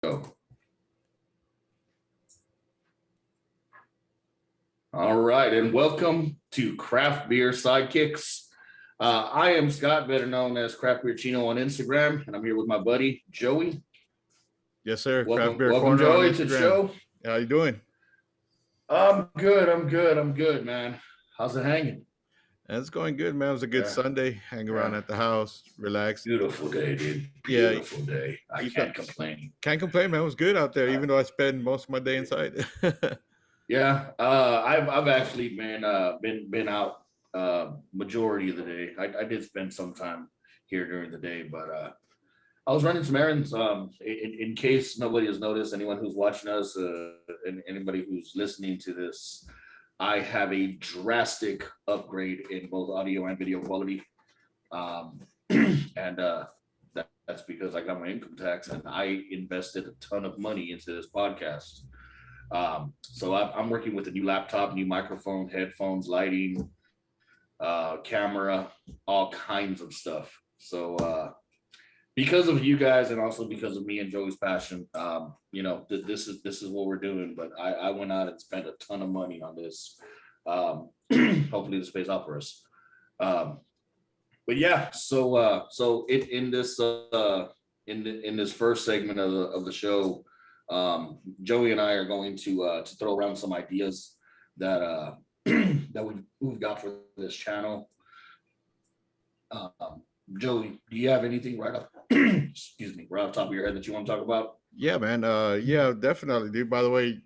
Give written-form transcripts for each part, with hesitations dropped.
Go. All right, and welcome to Craft Beer Sidekicks. I am Scott, better known as Craft Beer Chino on Instagram, and I'm here with my buddy Joey. Yes, sir. Craft Welcome, Beer welcome, Corner on Joey, to the Instagram. show. How you doing? I'm good, man. How's it hanging? It's going good, man. It was a good Yeah, Sunday. Hang yeah. around at the house, relax. Beautiful day, dude. Yeah, Beautiful day. I you got, can't complain. can't complain, man. It was good out there, Uh, even though I spend most of my day inside. yeah, I've actually been out majority of the day. I did spend some time here during the day, but I was running some errands. In case nobody has noticed, anyone who's watching us, and anybody who's listening to this, I have a drastic upgrade in both audio and video quality, um, and that's because I got my income tax and I invested a ton of money into this podcast. So I'm working with a new laptop, new microphone, headphones, lighting, camera, all kinds of stuff. So because of you guys and also because of me and Joey's passion, this is what we're doing. But I went out and spent a ton of money on this. Hopefully, this pays off for us. Um, but yeah, so in this in this first segment of the show, Joey and I are going to throw around some ideas that that we've got for this channel. Um, Joey, do you have anything right off excuse me, right off the top of your head that you want to talk about? Yeah, man. Yeah, definitely, dude. By the way,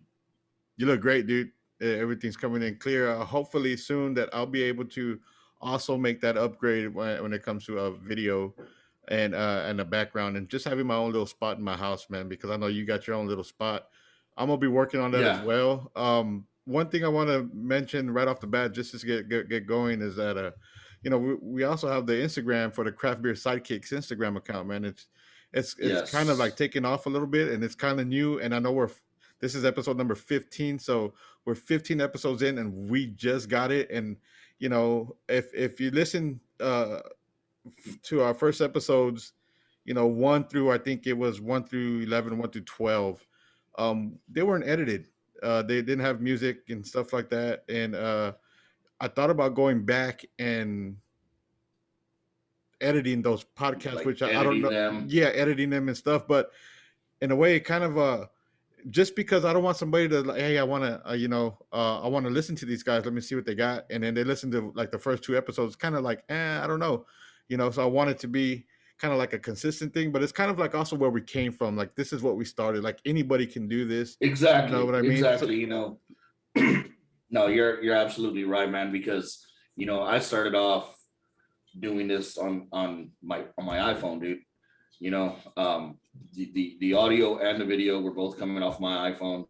you look great, dude. Everything's coming in clear. Hopefully soon that I'll be able to also make that upgrade when it comes to a video and a background and just having my own little spot in my house, man. Because I know you got your own little spot. I'm gonna be working on that as Yeah, well. One thing I want to mention right off the bat, just to get going, is that we also have the Instagram for the Craft Beer Sidekicks Instagram account, man. It's kind of like yes, taking off a little bit, and it's kind of new. And I know this is episode number 15, so we're 15 episodes in, and we just got it. And if you listen to our first episodes, one through, I think it was 1 through 11, 1 through 12, they weren't edited. They didn't have music and stuff like that. And I thought about going back and editing those podcasts, like which I don't editing know. them. Yeah, editing them and stuff. But in a way, kind of just because I don't want somebody to like, hey, I want to, I want to listen to these guys. Let me see what they got, and then they listen to like the first two episodes, kind of like, I don't know, So I want it to be kind of like a consistent thing, but it's kind of like also where we came from. Like this is what we started. Like anybody can do this. You know Exactly, what I mean? So, exactly. No, you're absolutely right, man. Because I started off doing this on my iPhone, dude. You know, the audio and the video were both coming off my iPhone.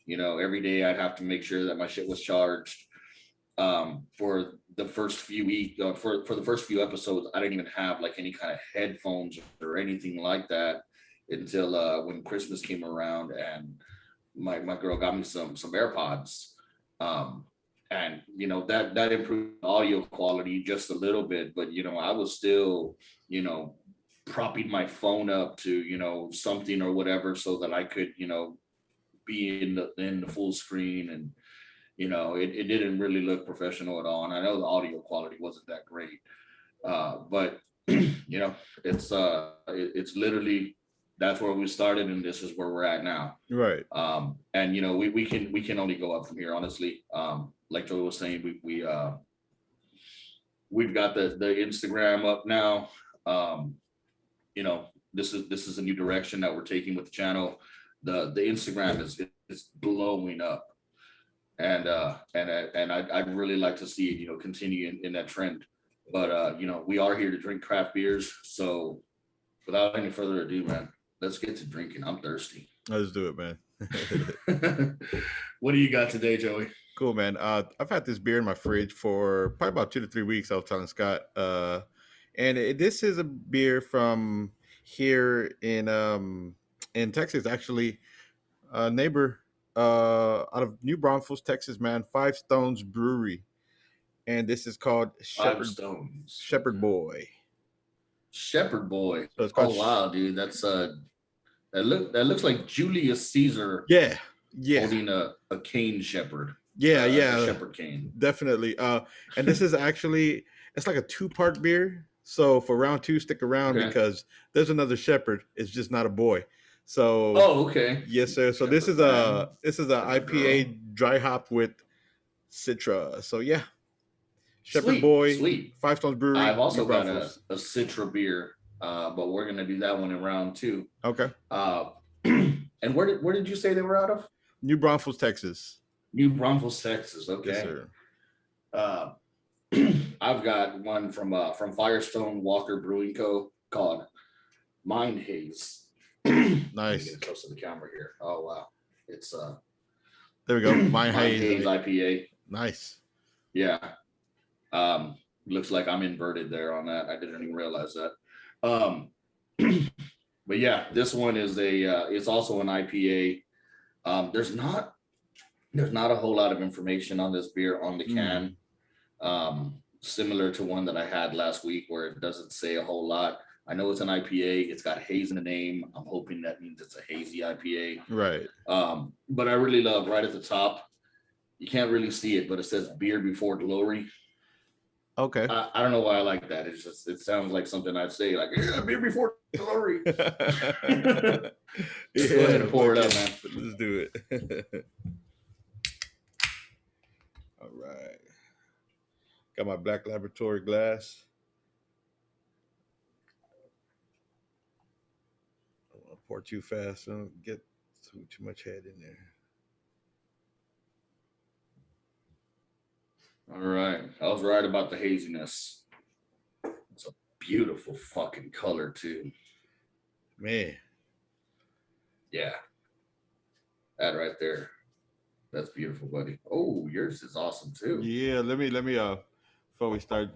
Every day I'd have to make sure that my shit was charged. For the first few weeks, for the first few episodes, I didn't even have like any kind of headphones or anything like that until when Christmas came around and my girl got me some AirPods. Um, and that improved audio quality just a little bit, but I was still you know propping my phone up to something or whatever so that I could be in the full screen, and it didn't really look professional at all. And I know the audio quality wasn't that great, but it's literally that's where we started, and this is where we're at now. right. And we can only go up from here, honestly. Like Joey was saying, we've got the Instagram up now. um this is a new direction that we're taking with the channel. The Instagram is blowing up, and I'd really like to see it continue in that trend. But we are here to drink craft beers, so without any further ado, man, let's get to drinking. I'm thirsty. Let's do it, man. What do you got today, Joey? Cool, man. I've had this beer in my fridge for probably about 2 to 3 weeks. I was telling Scott, and this is a beer from here in Texas, actually, a neighbor out of New Braunfels, Texas, man. Five Stones Brewery, and this is called Five Shepherd Stones. Shepherd Boy. Shepherd Boy. So it's called Oh wow, dude, that's That looks like Julius Caesar Yeah, yeah, holding a cane shepherd, yeah, a yeah, shepherd cane. definitely. And this is actually it's like a two-part beer. So for round two, stick around Okay. because there's another shepherd. It's just not a boy. So Oh, okay. yes, sir. So Shepherd man, this is a shepherd girl. IPA dry hop with Citra. So yeah, Shepherd Sweet, Boy, sweet. Five Stones Brewery, I've New also got Braunfels. a Citra beer, but we're gonna do that one in round two. Okay, Uh, and where did you say they were out of? New Braunfels, Texas. New Braunfels, Texas. Yes, Okay. sir. Uh, I've got one from Firestone Walker Brewing Co. called Mind Haze. Nice. Get close to the camera here. Oh wow, it's There we go. Mind Haze IPA. Nice. Yeah. Looks like I'm inverted there on that. I didn't even realize that. But yeah, this one is it's also an IPA. There's not a whole lot of information on this beer on the can. Similar to one that I had last week where it doesn't say a whole lot. I know it's an IPA. It's got haze in the name. I'm hoping that means it's a hazy IPA. Right. But I really love right at the top. You can't really see it, but it says beer before glory. Okay. I don't know why I like that. It's just, it sounds like something I'd say, like, yeah, beer before glory. Just go ahead and pour it up, man. Let's do it. All right. Got my black laboratory glass. I don't want to pour too fast. I don't get too much head in there. All right. I was right about the haziness. It's a beautiful fucking color, too. Man. Yeah. That right there. That's beautiful, buddy. Oh, yours is awesome, too. Yeah, let me before we start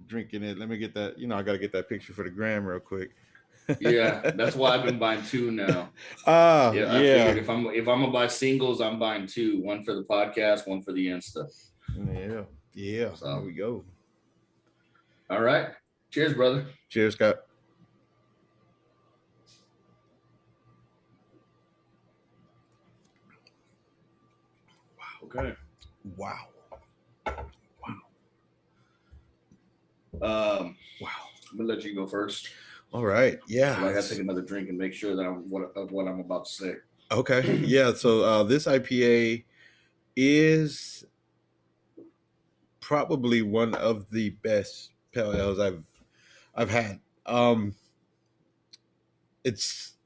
drinking it, let me get that, I got to get that picture for the gram real quick. Yeah, that's why I've been buying two now. Yeah. I figured if I'm gonna buy singles, I'm buying two. One for the podcast, one for the Insta. Yeah. So, there we go. All right. Cheers, brother. Cheers, Scott. Wow. Okay. Wow. Wow. I'm gonna let you go first. All right. Yeah. So I gotta take another drink and make sure that what I'm about to say. Okay. Yeah. So this IPA is probably one of the best pale ales I've had. It's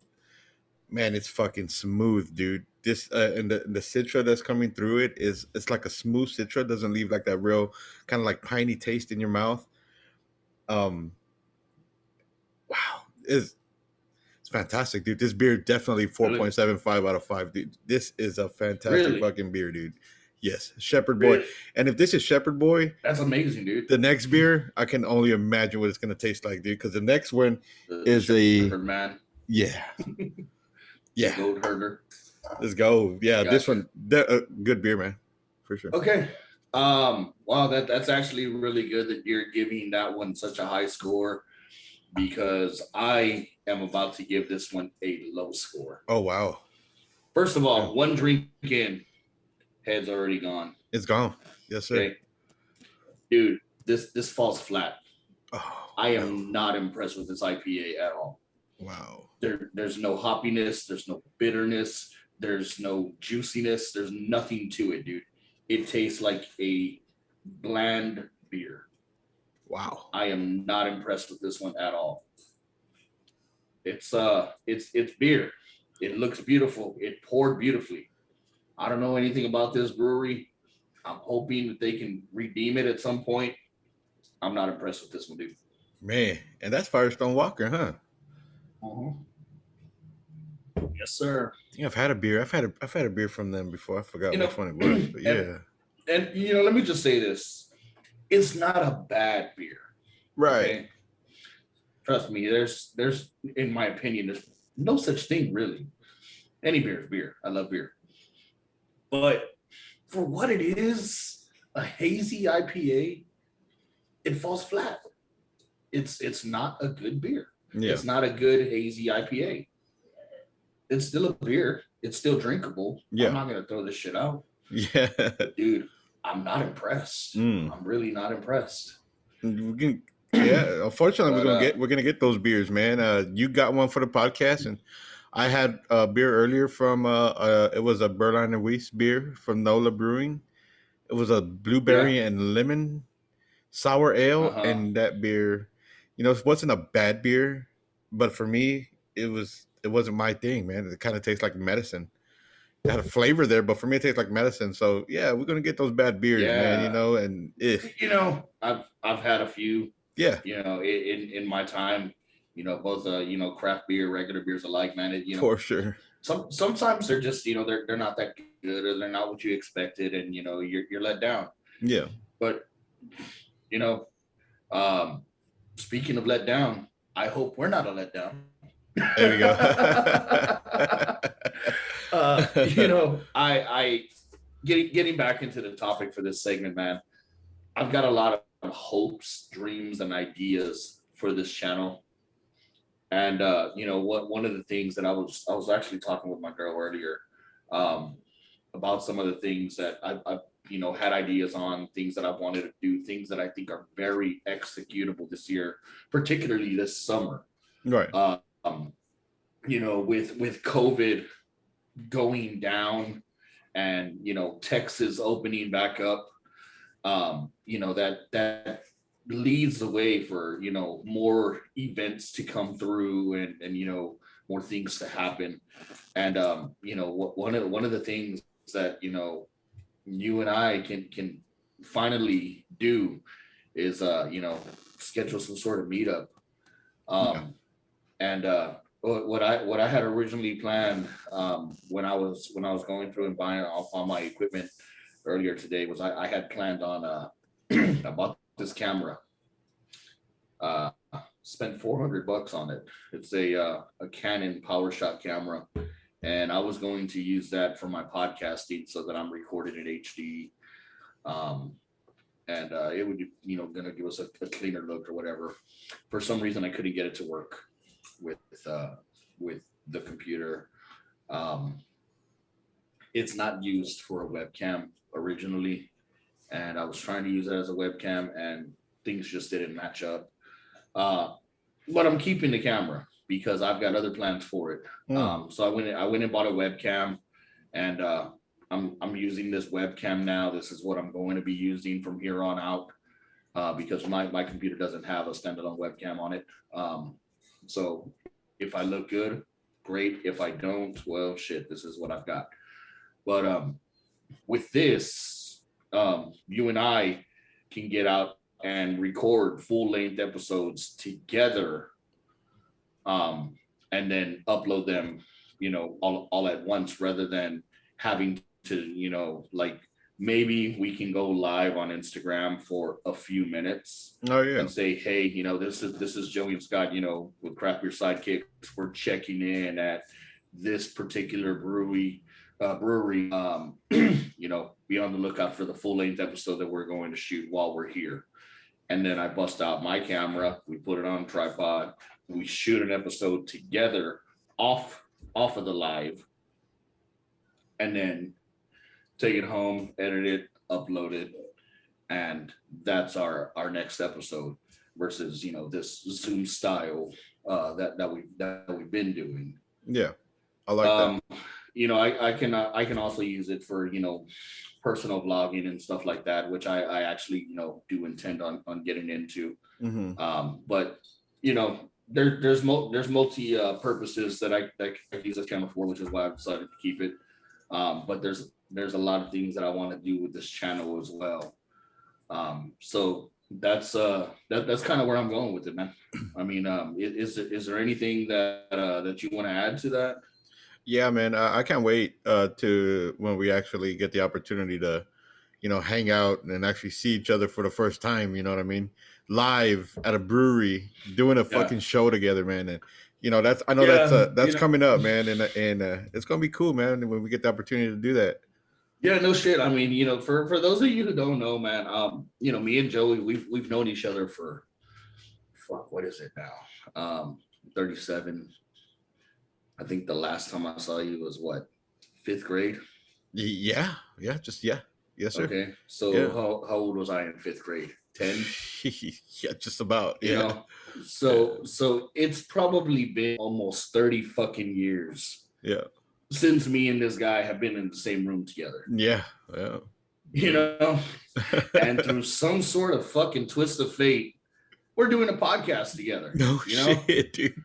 fucking smooth, dude. This and the citra that's coming through it's like a smooth citra. Doesn't leave like that real kind of like piney taste in your mouth. Wow, it's fantastic, dude. This beer definitely 4.75 out of 5, dude. This is a fantastic fucking beer, dude. Yes, Shepherd Boy. And if this is Shepherd Boy, that's amazing, dude. The next beer, I can only imagine what it's gonna taste like, dude. Because the next one is a man. Yeah. Yeah. Gold herder. Let's go. Yeah, gotcha. This one, good beer, man, for sure. Okay. Wow, that's actually really good that you're giving that one such a high score, because I am about to give this one a low score. Oh wow. First of all, one drink in, head's already gone. It's gone. Yes, sir. Okay. Dude, this falls flat. Oh, I am not impressed with this IPA at all. Wow. There's no hoppiness, there's no bitterness, there's no juiciness, there's nothing to it, dude. It tastes like a bland beer. Wow. I am not impressed with this one at all. It's beer. It looks beautiful. It poured beautifully. I don't know anything about this brewery. I'm hoping that they can redeem it at some point. I'm not impressed with this one, dude. Man, and that's Firestone Walker, huh? Uh-huh. Yes, sir. Yeah, I've had a beer. I've had a beer from them before. I forgot which one it was, but yeah. And let me just say this: it's not a bad beer, right? Okay? Trust me. There's, in my opinion, there's no such thing really. Any beer is beer. I love beer, but for what it is, a hazy IPA, it falls flat. It's not a good beer. Yeah. It's not a good hazy IPA. it's still a beer. It's still drinkable. I'm Yeah. not gonna throw this shit out. Yeah. But dude, I'm not impressed. Mm. I'm really not impressed. We can, yeah. Unfortunately, But we're gonna get those beers, man. You got one for the podcast, and I had a beer earlier from it was a Berliner Weiss beer from Nola Brewing. It was a yeah, blueberry and lemon sour ale, uh-huh. and that beer, it wasn't a bad beer, but for me, it wasn't my thing, man. It kind of tastes like medicine. It had a flavor there, but for me, it tastes like medicine. So yeah, we're gonna get those bad beers, man. Yeah. And if I've had a few, yeah, in my time, both craft beer, regular beers alike, man. for sure, Sometimes they're just, they're not that good, or they're not what you expected, and you're let down. yeah, But you know, um speaking of let down, I hope we're not a letdown. there we go. I getting back into the topic for this segment, man. I've got a lot of hopes, dreams, and ideas for this channel. And what one of the things that I was actually talking with my girl earlier, um, about some of the things that I've had ideas on, things that I wanted to do, things that I think are very executable this year, particularly this summer. Right. Um, with COVID going down, and Texas opening back up, that leads the way for more events to come through, and more things to happen. And one of the things that you and I can finally do is schedule some sort of meetup. Yeah. um and what I had originally planned, when I was going through and buying off all my equipment earlier today, was I had planned on I bought this camera, uh spent $400 on it. It's a Canon PowerShot camera, and I was going to use that for my podcasting so that I'm recorded in HD. um and it would gonna give us a cleaner look or whatever. For some reason I couldn't get it to work with with the computer. um it's not used for a webcam originally, and I was trying to use it as a webcam, and things just didn't match up. Uh, but I'm keeping the camera because I've got other plans for it. Mm. So I went and bought a webcam, and I'm using this webcam now. This is what I'm going to be using from here on out, because my computer doesn't have a standalone webcam on it. So if I look good, great. If I don't, well, shit, this is what I've got. But with this, you and I can get out and record full length episodes together, um, and then upload them, all at once, rather than having to, like, maybe we can go live on Instagram for a few minutes Oh and yeah. say, hey, this is Joey and Scott, with Craft Beer Sidekicks. We're checking in at this particular brewery. Be on the lookout for the full length episode that we're going to shoot while we're here. And then I bust out my camera, we put it on a tripod, we shoot an episode together off off of the live, and then take it home, edit it, upload it, and that's our next episode, versus this Zoom style, that we've been doing. Yeah. I like Um, that. I can also use it for personal vlogging and stuff like that, which I actually do intend on getting into. Mm-hmm. But there's multi purposes that I can use this camera for, which is why I've decided to keep it. But there's a lot of things that I want to do with this channel as well. So that's kind of where I'm going with it, man. I mean, is there anything that you want to add to that? Yeah, man. I can't wait to when we actually get the opportunity to, hang out and actually see each other for the first time. You know what I mean? Live at a brewery, doing a Yeah, fucking show together, man. And that's I know yeah, that's coming up, man. And it's gonna be cool, man. When we get the opportunity to do that. yeah. No shit. I mean, for those of you who don't know, man, me and Joey, we've known each other for, fuck, what is it now? 37, I think the last time I saw you was what, fifth grade? Yeah, yeah, just yeah, yes, sir. Okay, so Yeah, how old was I in fifth grade? 10. yeah, just about. You Yeah, know, yeah, so it's probably been almost 30 fucking years yeah, since me and this guy have been in the same room together. yeah, yeah. You know, and through some sort of fucking twist of fate, we're doing a podcast together. No You know, shit, dude.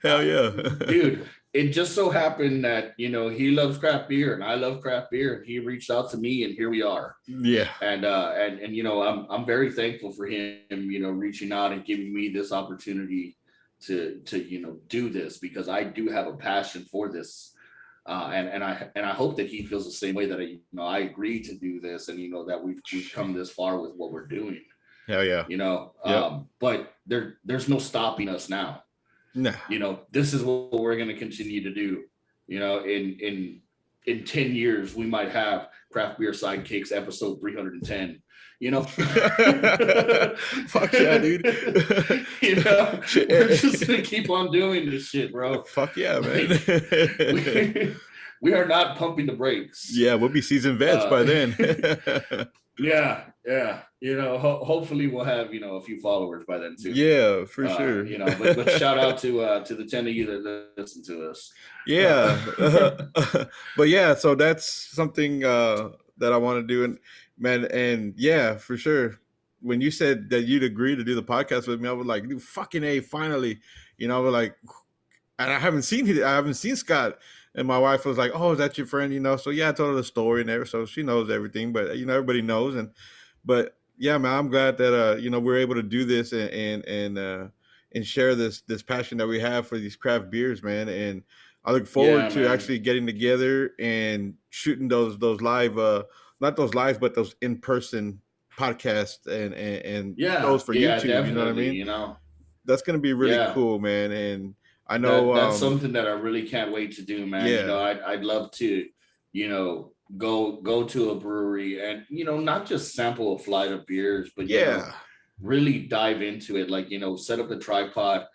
Hell yeah. dude, it just so happened that he loves craft beer and I love craft beer, and he reached out to me, and here we are. Yeah, And I'm very thankful for him, reaching out and giving me this opportunity to do this, because I do have a passion for this. And I hope that he feels the same way, that I agreed to do this, and that we've come this far with what we're doing. hell yeah. Yep. But there's no stopping us now. Nah. This is what we're going to continue to do. In 10 years, we might have Craft Beer Sidekicks episode 310. Fuck yeah, dude. We're just gonna keep on doing this shit, bro. Fuck yeah, man. We are not pumping the brakes. Yeah, we'll be seasoned vets by then. Yeah. Hopefully we'll have a few followers by then too. Yeah, for sure. But shout out to the 10 of you that listen to us. Yeah. But yeah, so that's something that I want to do, and man, and yeah, for sure. When you said that you'd agree to do the podcast with me, I was like, dude, fucking A, finally. I was like, and I haven't seen Scott. And my wife was like, "Oh, is that your friend?" So yeah, I told her the story and everything, so she knows everything. But everybody knows, but yeah, man, I'm glad that we're able to do this and share this passion that we have for these craft beers, man. And I look forward to actually getting together and shooting those live, not those live, but those in person podcasts and shows for YouTube. You know what I mean? That's gonna be really cool, man. And I know that's something that I really can't wait to do, man. Yeah. I'd love to, go to a brewery and not just sample a flight of beers, but really dive into it. Like set up a tripod,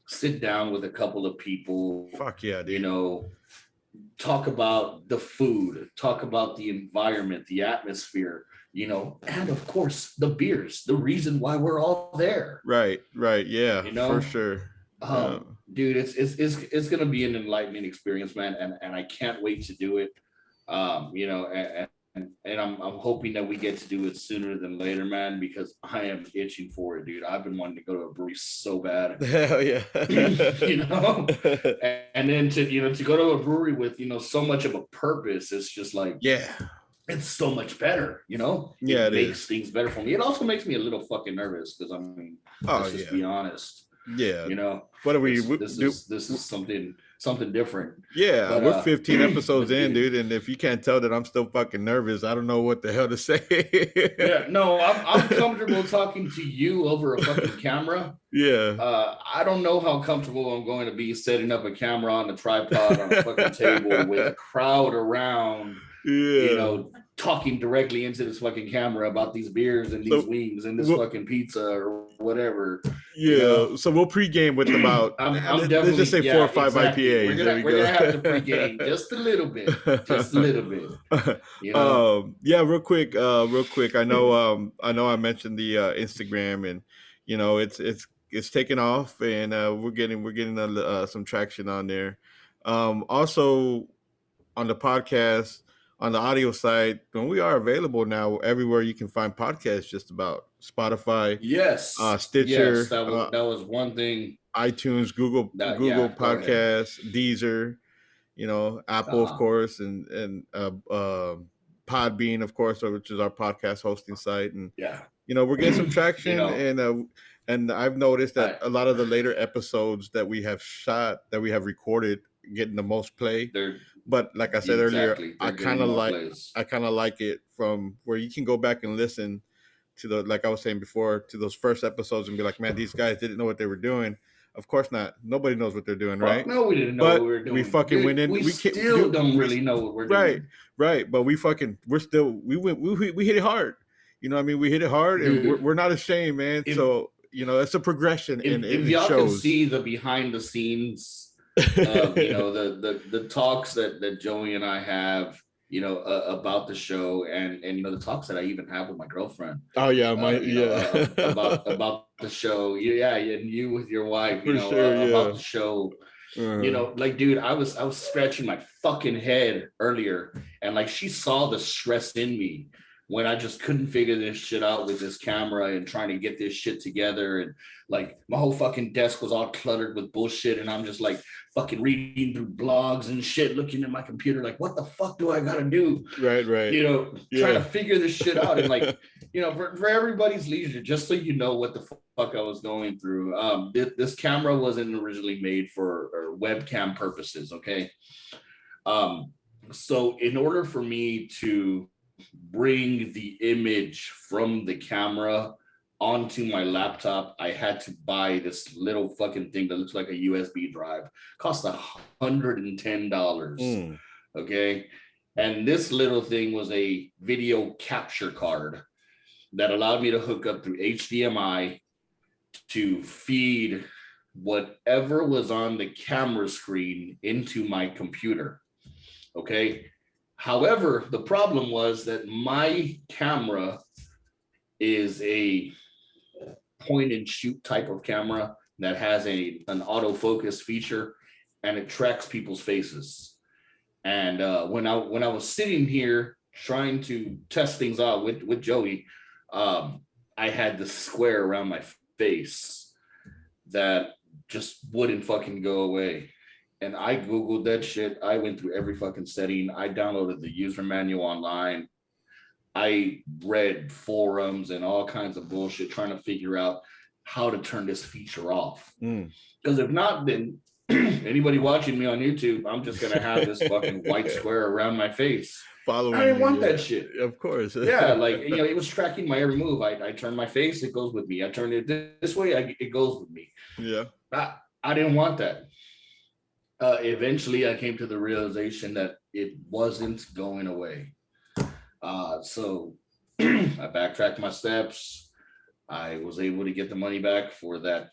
sit down with a couple of people. Fuck yeah, dude. Talk about the food, talk about the environment, the atmosphere. And of course the beers, the reason why we're all there. Right. Yeah, for sure. Dude, it's gonna be an enlightening experience, man, and I can't wait to do it. And I'm hoping that we get to do it sooner than later, man, because I am itching for it, dude. I've been wanting to go to a brewery so bad. Hell yeah. And then to go to a brewery with so much of a purpose, it's just like, yeah, it's so much better, Yeah, it makes things better for me. It also makes me a little fucking nervous, because let's just be honest. Yeah. What are we? This is something different. Yeah, but, we're 15 episodes in, dude, and if you can't tell that I'm still fucking nervous, I don't know what the hell to say. Yeah, no, I'm comfortable talking to you over a fucking camera. Yeah. I don't know how comfortable I'm going to be setting up a camera on a tripod on a fucking table with a crowd around. Yeah. Talking directly into this fucking camera about these beers and these wings and this fucking pizza or whatever. Yeah. So we'll pregame with about let's just say 4 or 5 IPAs. We're gonna have to pregame just a little bit. Yeah, real quick. I know I mentioned the Instagram, and it's taken off, and we're getting some traction on there. Also on the podcast, on the audio side, when we are available now everywhere you can find podcasts, just about Spotify, Stitcher, that was one thing. iTunes, Google Podcasts, Deezer, Apple, of course, and Podbean, of course, which is our podcast hosting site. And we're getting some traction, and I've noticed that a lot of the later episodes that we have recorded getting the most play. But like I said earlier, I kind of like it from where you can go back and listen to like I was saying before, to those first episodes and be like, man, these guys didn't know what they were doing. Of course not. Nobody knows what they're doing, right? No, we didn't know what we were doing. We fucking went in. We still don't really know what we're doing. Right. But we hit it hard. I mean, we hit it hard, and we're not ashamed, man. So it's a progression. If y'all can see the behind the scenes You know, the talks that Joey and I have, you know, about the show, and you know, the talks that I even have with my girlfriend, Oh yeah, my you know, yeah. about the show. Yeah, and you with your wife, you For know, sure, about yeah. the show. You Uh, know, like, dude, I was scratching my fucking head earlier, and like, she saw the stress in me when I just couldn't figure this shit out with this camera and trying to get this shit together, and like my whole fucking desk was all cluttered with bullshit, and I'm just like fucking reading through blogs and shit, looking at my computer, like, what the fuck do I gotta do? right, right. You know, trying to Yeah. figure this shit out, and like, you know, for everybody's leisure, just so you know what the fuck I was going through. This camera wasn't originally made for webcam purposes, okay? Um, so in order for me to bring the image from the camera onto my laptop, I had to buy this little fucking thing that looks like a USB drive. Cost $110. Mm. Okay. And this little thing was a video capture card that allowed me to hook up through HDMI to feed whatever was on the camera screen into my computer. Okay. However, the problem was that my camera is a point and shoot type of camera that has an autofocus feature, and it tracks people's faces. And when I was sitting here trying to test things out with Joey, um, I had this square around my face that just wouldn't fucking go away. And I Googled that shit. I went through every fucking setting. I downloaded the user manual online. I read forums and all kinds of bullshit trying to figure out how to turn this feature off. Mm. Because if not, then anybody watching me on YouTube, I'm just gonna have this fucking white square around my face. I Following didn't you, want that yeah. shit. Of course. Yeah, like, you know, it was tracking my every move. I turn my face, it goes with me. I turn it this way, it goes with me. Yeah. I didn't want that. Eventually, I came to the realization that it wasn't going away. So I backtracked my steps. I was able to get the money back for that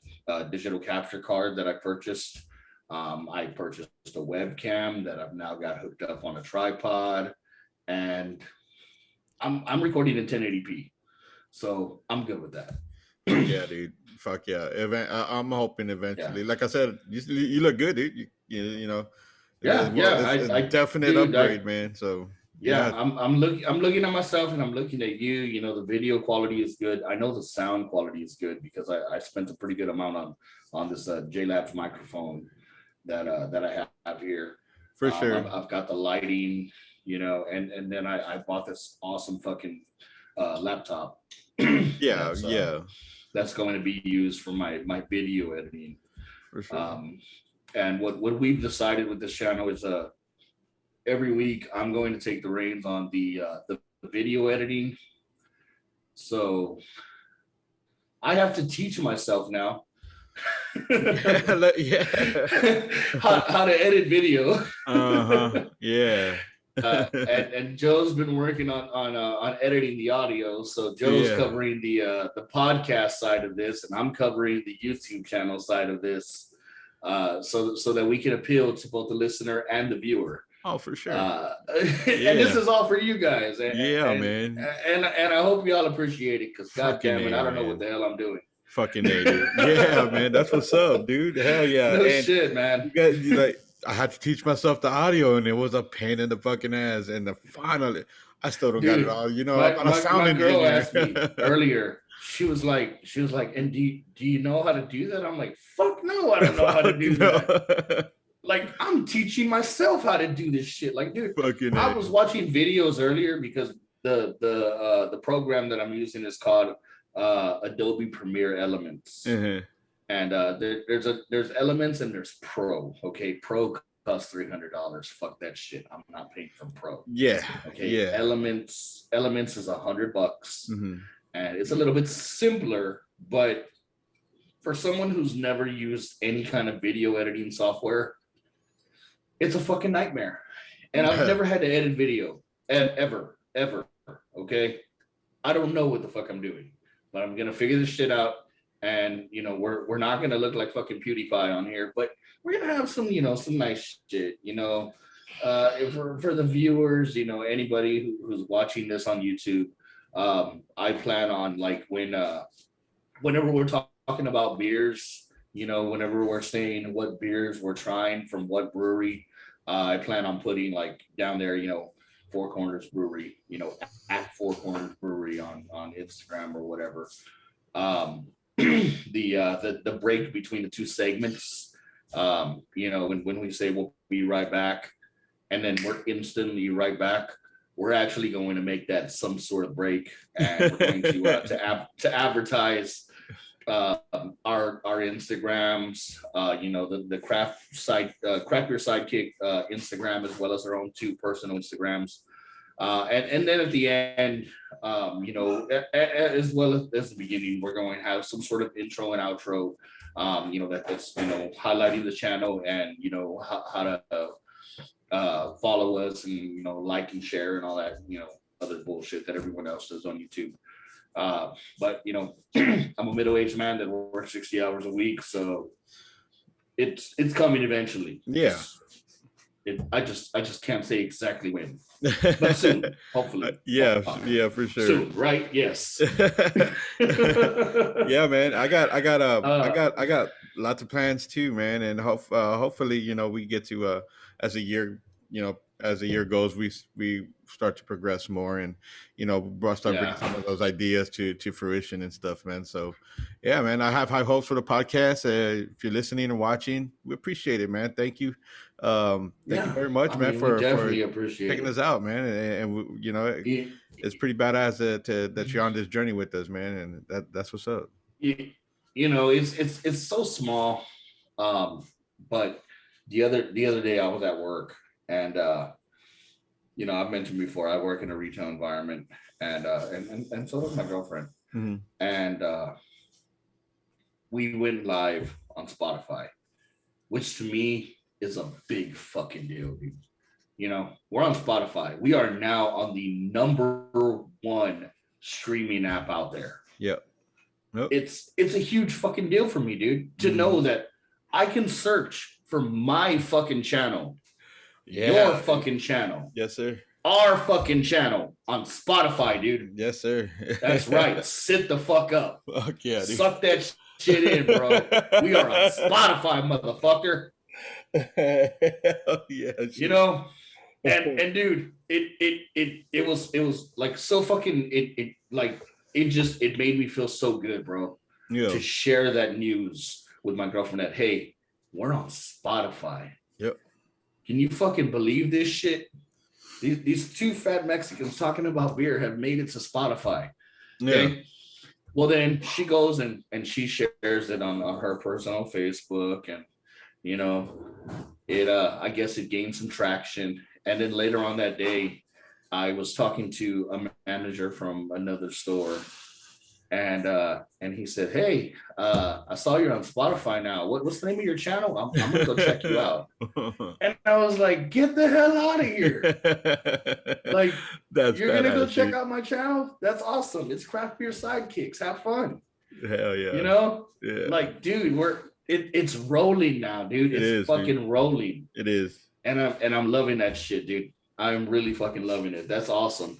digital capture card that I purchased. I purchased a webcam that I've now got hooked up on a tripod, and I'm recording in 1080p, so I'm good with that. Fuck yeah, dude. Fuck yeah. I'm hoping Yeah, eventually. Like I said, you look good, dude. You know, yeah, yeah. it's a I definite dude, upgrade, man. So yeah, yeah, I'm looking at myself, and I'm looking at you. You know, the video quality is good. I know the sound quality is good because I spent a pretty good amount on this JLabs microphone that I have here. for sure. I've got the lighting, you know, and then I bought this awesome fucking laptop Yeah, that's yeah, that's going to be used for my video editing. for sure. Um, and what we've decided with this channel is every week I'm going to take the reins on the video editing. So I have to teach myself now Yeah. how to edit video. Uh-huh. Yeah. And Joe's been working on editing the audio. So Joe's Yeah. covering the podcast side of this, and I'm covering the YouTube channel side of this, so that we can appeal to both the listener and the viewer. Oh, for sure. And this Yeah. is all for you guys, Yeah, man. and I hope y'all appreciate it, because god Fucking damn it, I A, don't know what man. the hell I'm doing. Fucking A, dude. Yeah, man. That's what's up, dude. Hell yeah. No And shit, man. you like I had to teach myself the audio, and it was a pain in the fucking ass. And finally, I still don't got it Dude, all. You know, I'm my, not a my, sound my girl engineer. asked me earlier, she was like, and do you know how to do that? I'm like, fuck no, I don't know how to Fuck do no. that. Like, I'm teaching myself how to do this shit. Like, dude, Fucking I A. was watching videos earlier because the program that I'm using is called Adobe Premiere Elements. Uh-huh. And there's Elements and there's Pro. Okay, Pro costs $300. Fuck that shit. I'm not paying for Pro. Yeah. Okay, Yeah. Elements is $100, Mm-hmm. and it's a little bit simpler, but for someone who's never used any kind of video editing software, it's a fucking nightmare. And I've never had to edit video, and ever. Okay, I don't know what the fuck I'm doing, but I'm gonna figure this shit out. and we're not gonna look like fucking PewDiePie on here, but we're gonna have some some nice shit. For the viewers, anybody who's watching this on YouTube, I plan on like whenever we're talking about beers, whenever we're saying what beers we're trying from what brewery, I plan on putting like down there, Four Corners Brewery, at Four Corners Brewery on Instagram or whatever. The break between the two segments, when we say we'll be right back, and then we're instantly right back. We're actually going to make that some sort of break, and we're going to advertise our Instagrams, the craft beer sidekick Instagram, as well as our own two personal Instagrams, and then at the end, as well as the beginning, we're going to have some sort of intro and outro, that's highlighting the channel, and how to follow us, and like and share and all that other bullshit that everyone else does on YouTube. But I'm a middle-aged man that works 60 hours a week, so it's coming eventually. Yeah. I just can't say exactly when, but soon, hopefully. Yeah, for sure. Soon, right? Yes. Yeah, man. I got lots of plans too, man, and hopefully, we get to as a year, as the year goes, we start to progress more, and start bringing some of those ideas to fruition and stuff, man. So, yeah, man, I have high hopes for the podcast. If you're listening and watching, we appreciate it, man. Thank you. Thank you very much, man, for taking us out, man. It's pretty badass that you're on this journey with us, man, and that's what's up. It's so small, but the other day I was at work, and I've mentioned before, I work in a retail environment, and so does my girlfriend. Mm-hmm. And we went live on Spotify, which to me is a big fucking deal, dude. We're on Spotify. We are now on the #1 streaming app out there. Yep. Nope. It's a huge fucking deal for me, dude, to know that I can search for my fucking channel, your fucking channel. Yes, sir. Our fucking channel on Spotify, dude. Yes, sir. That's right. Sit the fuck up. Fuck yeah, dude. Suck that shit in, bro. We are on Spotify, motherfucker. Hell yeah. And dude, it was like so fucking it made me feel so good, bro. Yeah. To share that news with my girlfriend that, hey, we're on Spotify. Yep. Can you fucking believe this shit? These two fat Mexicans talking about beer have made it to Spotify. Okay? Yeah. Well, then she goes and she shares it on her personal Facebook, and I guess it gained some traction. And then later on that day, I was talking to a manager from another store, and he said, "Hey, I saw you're on Spotify now. What's the name of your channel? I'm gonna go check you out." And I was like, "Get the hell out of here! Like, you're gonna go check out my channel? That's awesome. It's Craft Beer Sidekicks. Have fun." Hell yeah. Yeah. Like, dude, it's rolling now, dude. It's fucking rolling. It is. And I'm loving that shit, dude. I'm really fucking loving it. That's awesome.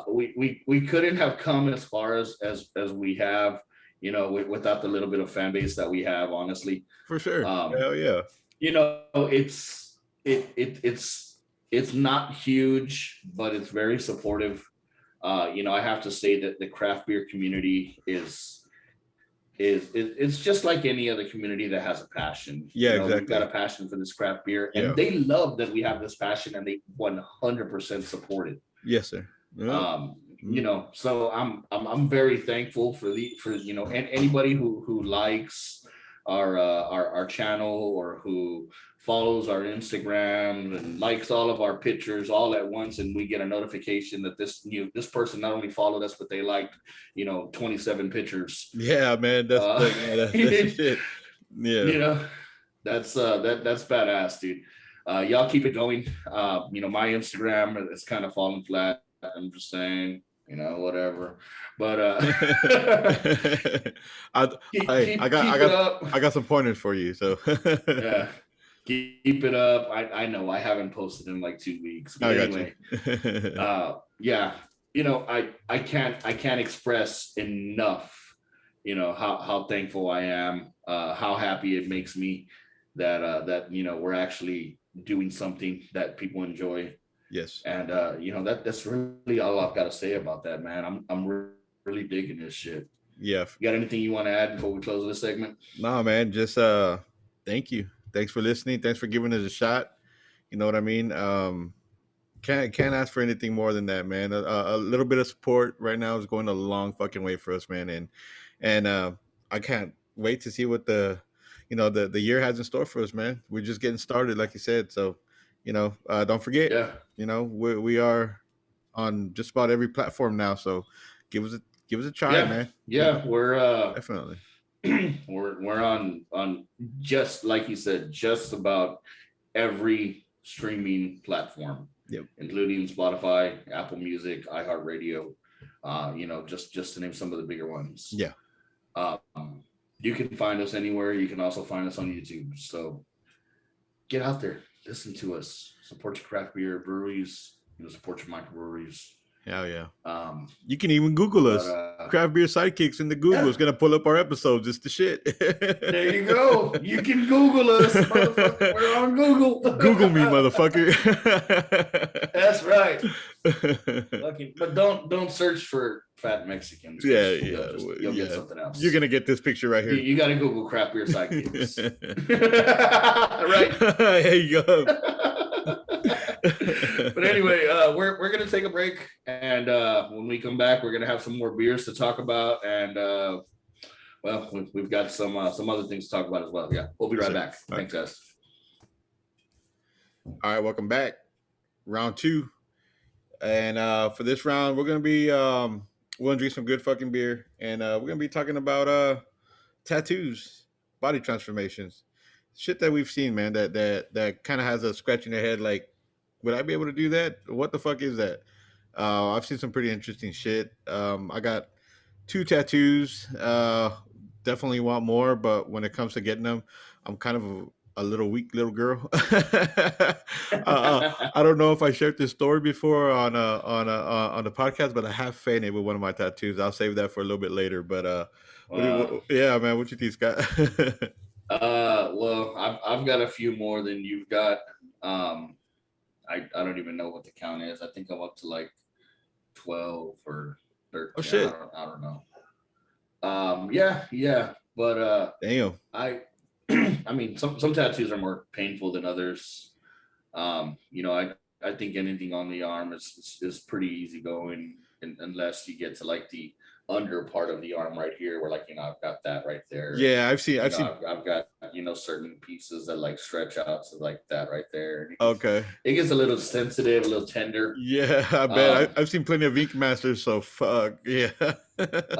We couldn't have come as far as we have, without the little bit of fan base that we have, honestly. For sure. Hell yeah. It's not huge, but it's very supportive. I have to say that the craft beer community it's just like any other community that has a passion. Yeah, exactly. We've got a passion for this craft beer, and they love that we have this passion, and they 100% support it. Yes, sir. Yeah. So I'm very thankful for and anybody who likes our channel, or who follows our Instagram and likes all of our pictures all at once, and we get a notification that this person not only followed us, but they liked 27 pictures. Yeah, man, that's shit. Yeah, that's badass, dude. Y'all keep it going. My Instagram is kind of falling flat. I'm just saying, whatever. But I, hey, I got, I keep it got, up. I got some pointers for you. So Yeah, keep it up. I know I haven't posted in like 2 weeks, but I got you. anyway, yeah, I can't express enough, how thankful I am, how happy it makes me that we're actually doing something that people enjoy. Yes. And that's really all I've got to say about that, man. I'm really digging this shit. Yeah. You got anything you want to add before we close this segment? No, man. Just thank you. Thanks for listening. Thanks for giving us a shot. You know what I mean? Can't ask for anything more than that, man. A little bit of support right now is going a long fucking way for us, man. And I can't wait to see what the year has in store for us, man. We're just getting started, like you said. So, don't forget, Yeah, we are on just about every platform now. So, give us a give us a try, yeah, man. yeah. Definitely. We're on, just like you said, just about every streaming platform, Yep. including Spotify, Apple Music, iHeartRadio. Just to name some of the bigger ones. Yeah. You can find us anywhere. You can also find us on YouTube. So get out there, listen to us, support your craft beer breweries, support your microbreweries. Hell yeah. Um, You can even Google but us. Craft beer sidekicks in the Google. yeah, It's gonna pull up our episodes. It's the shit. there you go. You can Google us, motherfucker. We're on Google. Google me, motherfucker. That's right. Fucking, but don't search for fat Mexicans. Yeah, You'll get something You're else. gonna get this picture right here. You got to Google craft beer sidekicks. Right. There you go. But anyway, we're gonna take a break, and when we come back, we're gonna have some more beers to talk about, and well, we've got some other things to talk about as well. Yeah, we'll be right back. Thanks, guys. All right, welcome back. Round 2. And for this round, we're gonna drink some good fucking beer, and we're gonna be talking about tattoos, body transformations, shit that we've seen, man. That kind of has us scratching their head, like, would I be able to do that? What the fuck is that? I've seen some pretty interesting shit. I got 2 tattoos. Definitely want more, but when it comes to getting them, I'm kind of a little weak little girl. I don't know if I shared this story before on the podcast, but I have fainted with one of my tattoos. I'll save that for a little bit later. But yeah, man, what you think, Scott? Well, I've got a few more than you've got. I don't even know what the count is. I think I'm up to like 12 or 13. Oh shit! I don't know. Yeah, but Damn. I mean, some tattoos are more painful than others. I think anything on the arm is pretty easy going, unless you get to like the under part of the arm right here, where, like, I've got that right there. Yeah, I've seen. I've got certain pieces that like stretch out to like that right there. Okay. It gets a little sensitive, a little tender. Yeah, I bet. I've seen plenty of ink masters, so fuck yeah. But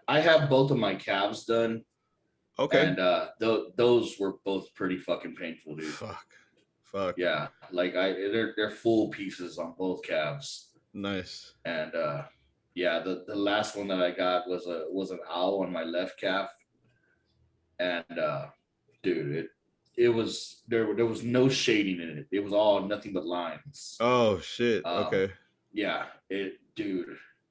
I have both of my calves done. Okay. And those were both pretty fucking painful, dude. Fuck. Yeah, like they're full pieces on both calves. Nice. And yeah, the last one that I got was an owl on my left calf. And dude, it was there was no shading in it. It was all nothing but lines. Oh shit. Okay. Yeah, it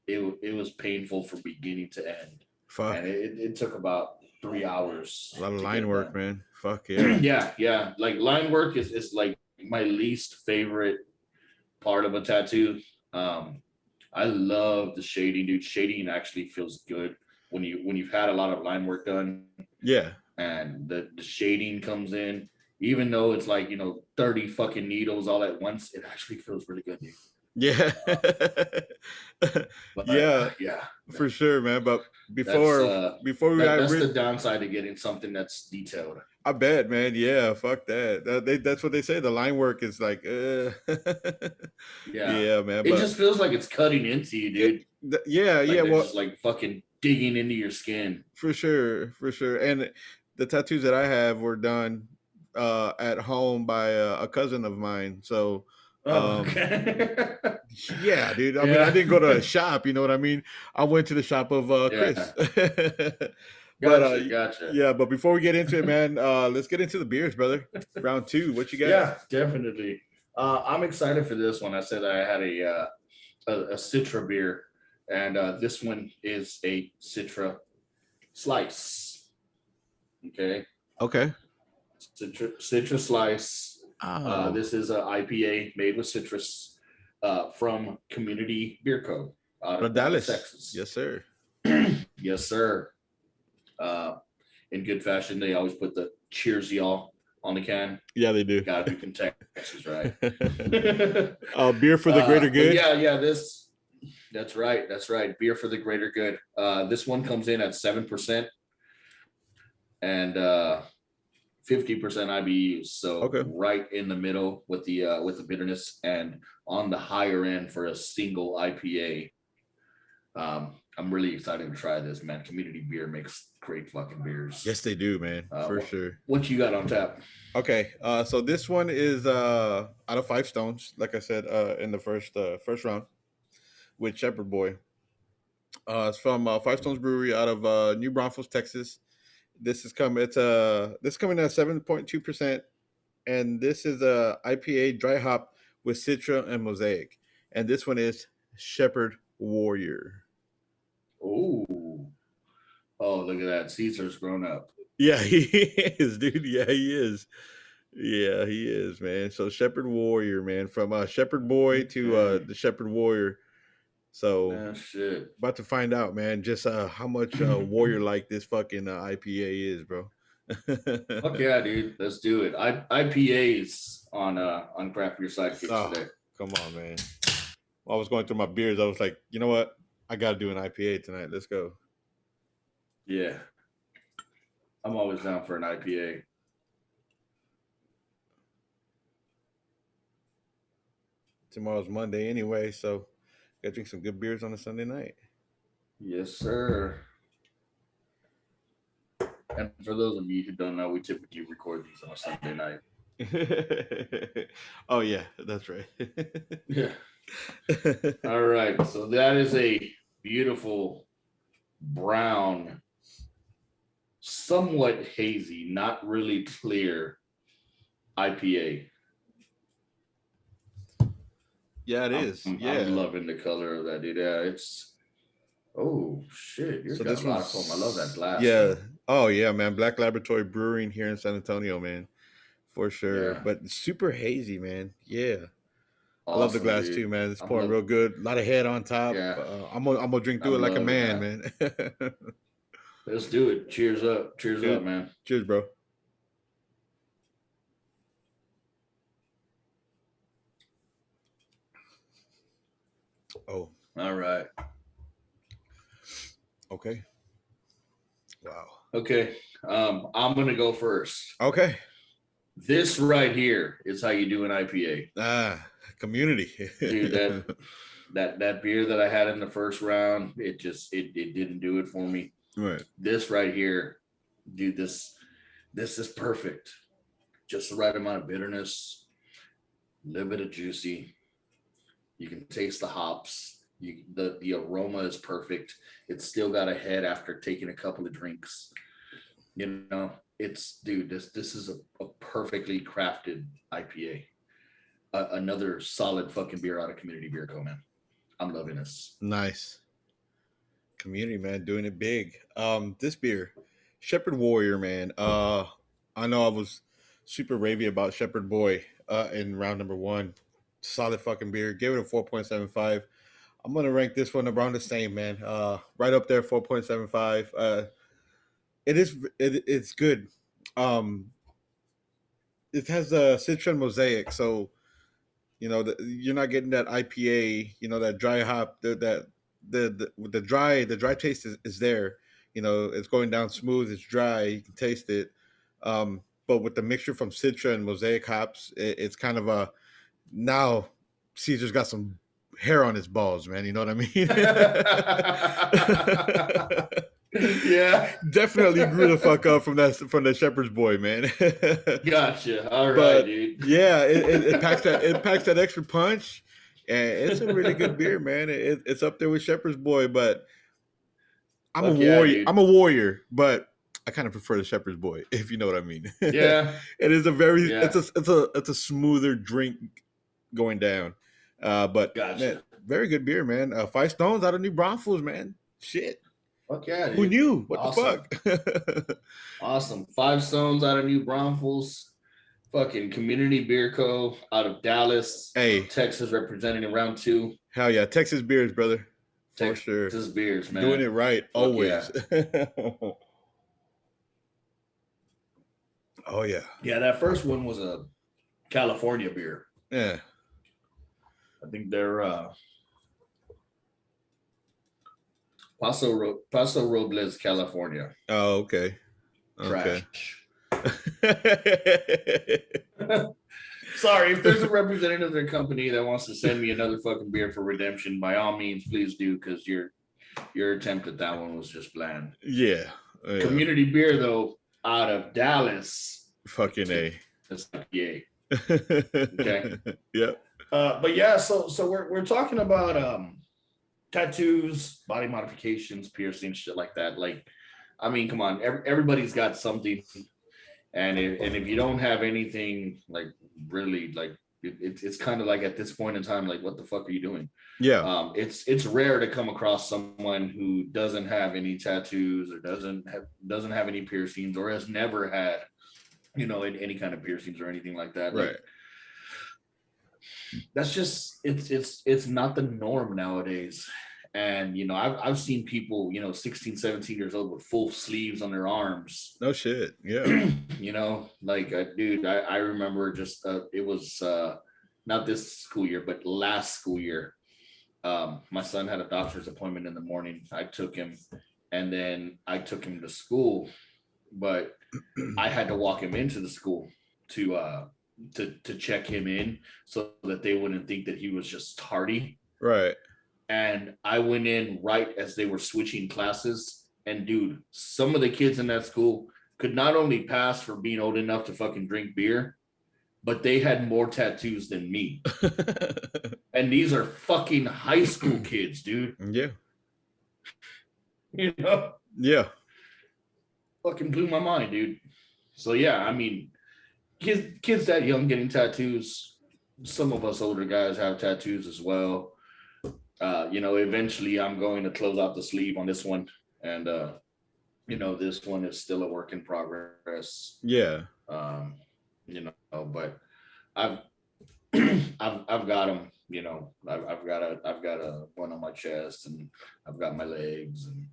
was painful from beginning to end. Fuck. And it took about 3 hours. A lot of line work, man. Fuck yeah. Yeah. Like, line work is like my least favorite part of a tattoo. I love the shading, dude. Shading actually feels good when you've had a lot of line work done. Yeah. And the shading comes in, even though it's like 30 fucking needles all at once, it actually feels really good, dude. Yeah. Yeah, for sure, man. But before that's the downside to getting something that's detailed. I bet, man. Yeah, fuck that. That's what they say. The line work is like, yeah, man. It just feels like it's cutting into you, dude. Yeah. Well, just like fucking digging into your skin. For sure. And the tattoos that I have were done at home by a cousin of mine. So Oh, Um, okay. yeah, dude. I mean, I Yeah. didn't go to a shop. You know what I mean? I went to the shop of Chris. Yeah. But Gotcha. Gotcha. yeah. But before we get into it, man, let's get into the beers, brother. Round two. What you got? Yeah, definitely. I'm excited for this one. I said I had a Citra beer, and this one is a Citra slice. Okay, Okay. Citra slice. Oh, This is an IPA made with citrus from Community Beer Co. out of Dallas. Texas. Yes, sir. Yes, sir. Uh, in good fashion, they always put the "Cheers, y'all" on the can. Yeah, they do. Got to be from Texas, right? Beer for the greater But good. yeah, this that's right, that's right. Beer for the greater good. This one comes in at 7% and 50% IBUs, so Okay. right in the middle with the bitterness and on the higher end for a single IPA. I'm really excited to try this, man. Community Beer makes great fucking beers. Yes, they do, man. For What, sure. what you got on tap? Okay. So this one is out of Five Stones, like I said, in the first round with Shepherd Boy. It's from Five Stones Brewery out of New Braunfels, Texas. This is coming at 7.2%, and this is a IPA dry hop with Citra and Mosaic, and this one is Shepherd Warrior. Oh, oh, look at that. Caesar's grown up. Yeah, he is, dude. Yeah, he is. Yeah, he is, man. So Shepherd Warrior, man, from Shepherd Boy to Okay. the Shepherd Warrior. So Man, shit. about to find out, man, just how much warrior like this fucking IPA is, bro. Fuck yeah, dude. Let's do it. IPAs on craft beer sidekicks Oh, today. come on, man. While I was going through my beers, I was like, you know what? I got to do an IPA tonight. Let's go. Yeah. I'm always down for an IPA. Tomorrow's Monday anyway, so got to drink some good beers on a Sunday night. Yes, sir. And for those of you who don't know, we typically record these on a Sunday night. Oh yeah, that's right. Yeah. All right. So that is a beautiful brown, somewhat hazy, not really clear IPA. Yeah, it is. Yeah. I'm loving the color of that, dude. Yeah, it's oh shit. You've So got this a lot of foam. I love that one's glass yeah. though. Oh yeah, man. Black Laboratory Brewing here in San Antonio, man, for sure. Yeah. But super hazy, man. Yeah, I love the Awesome, glass dude. too, man. It's I'm pouring love real good. A lot of head on top. yeah, I'm gonna drink through it I'm like a loving man, that. man. Let's do it. Cheers up. Cheers Cheers, up, man. cheers, bro. Oh, All right. okay. Wow. Okay. I'm gonna go first. Okay. This right here is how you do an IPA. Community. Dude, that beer that I had in the first round, it didn't do it for me. Right. This right here, dude, this is perfect. Just the right amount of bitterness, a little bit of juicy. You can taste the hops. The aroma is perfect. It's still got a head after taking a couple of drinks. You know, it's dude. This is a perfectly crafted IPA. Another solid fucking beer out of Community Beer Co. Man, I'm loving this. Nice. Community, man, doing it big. This beer, Shepherd Warrior, man. I know I was super ravey about Shepherd Boy in round number one. Solid fucking beer. Gave it a 4.75. I'm gonna rank this one around the same, man. Right up there, 4.75. It's good. Um, it has a Citron Mosaic, so you're not getting that IPA, that dry hop, the dry taste is there. It's going down smooth. It's dry. You can taste it. But with the mixture from Citra and Mosaic hops, it's kind of a now Caesar's got some hair on his balls, man. You know what I mean? Yeah. Definitely grew the fuck up from the shepherd's boy, man. Gotcha. All right, But dude. yeah, it packs that extra punch, and it's a really good beer, man. It's up there with shepherd's boy, but I'm a Fuck yeah, warrior. dude. I'm a warrior, but I kind of prefer the shepherd's boy, if you know what I mean. Yeah. It is a very Yeah. it's a smoother drink going down. But man, Gotcha. very good beer, man. 5 stones out of New Braunfels, man. Shit. Fuck yeah, Who dude. knew? What the Awesome. fuck? Awesome. 5 stones out of New Braunfels. Fucking Community Beer Co. out of Dallas, Hey, Texas, representing in round two. hell yeah. Texas beers, brother. For sure. Texas beers, Doing man. it right Fuck yeah. always. Oh yeah. Yeah, that first one was a California beer. Yeah. I think they're Paso Robles, California. Oh, okay. Okay. Trash. Sorry, if there's a representative of their company that wants to send me another fucking beer for redemption, by all means, please do, because your attempt at that one was just bland. Yeah. Yeah. Community beer though, out of Dallas. Fucking A. It's like yay. Okay. Yep. But yeah, so we're talking about tattoos, body modifications, piercings, shit like that. Like, I mean, come on, everybody's got something, and if you don't have anything, like really, like it's kind of like at this point in time, like what the fuck are you doing? Yeah. It's rare to come across someone who doesn't have any tattoos or doesn't have any piercings or has never had, any kind of piercings or anything like that. Right. Like, that's just it's not the norm nowadays. And I've seen people 16, 17 years old with full sleeves on their arms. No shit. Yeah. Like dude, I remember just it was not this school year but last school year. My son had a doctor's appointment in the morning. I took him, and then I took him to school, but I had to walk him into the school to check him in so that they wouldn't think that he was just tardy. Right. And I went in right as they were switching classes. And dude, some of the kids in that school could not only pass for being old enough to fucking drink beer, but they had more tattoos than me. And these are fucking high school kids, dude. Yeah. Yeah. Fucking blew my mind, dude. So yeah, I mean, kids that young getting tattoos. Some of us older guys have tattoos as well. Eventually I'm going to close out the sleeve on this one, and this one is still a work in progress. Yeah. But I've I've got them. I've got a one on my chest, and I've got my legs, and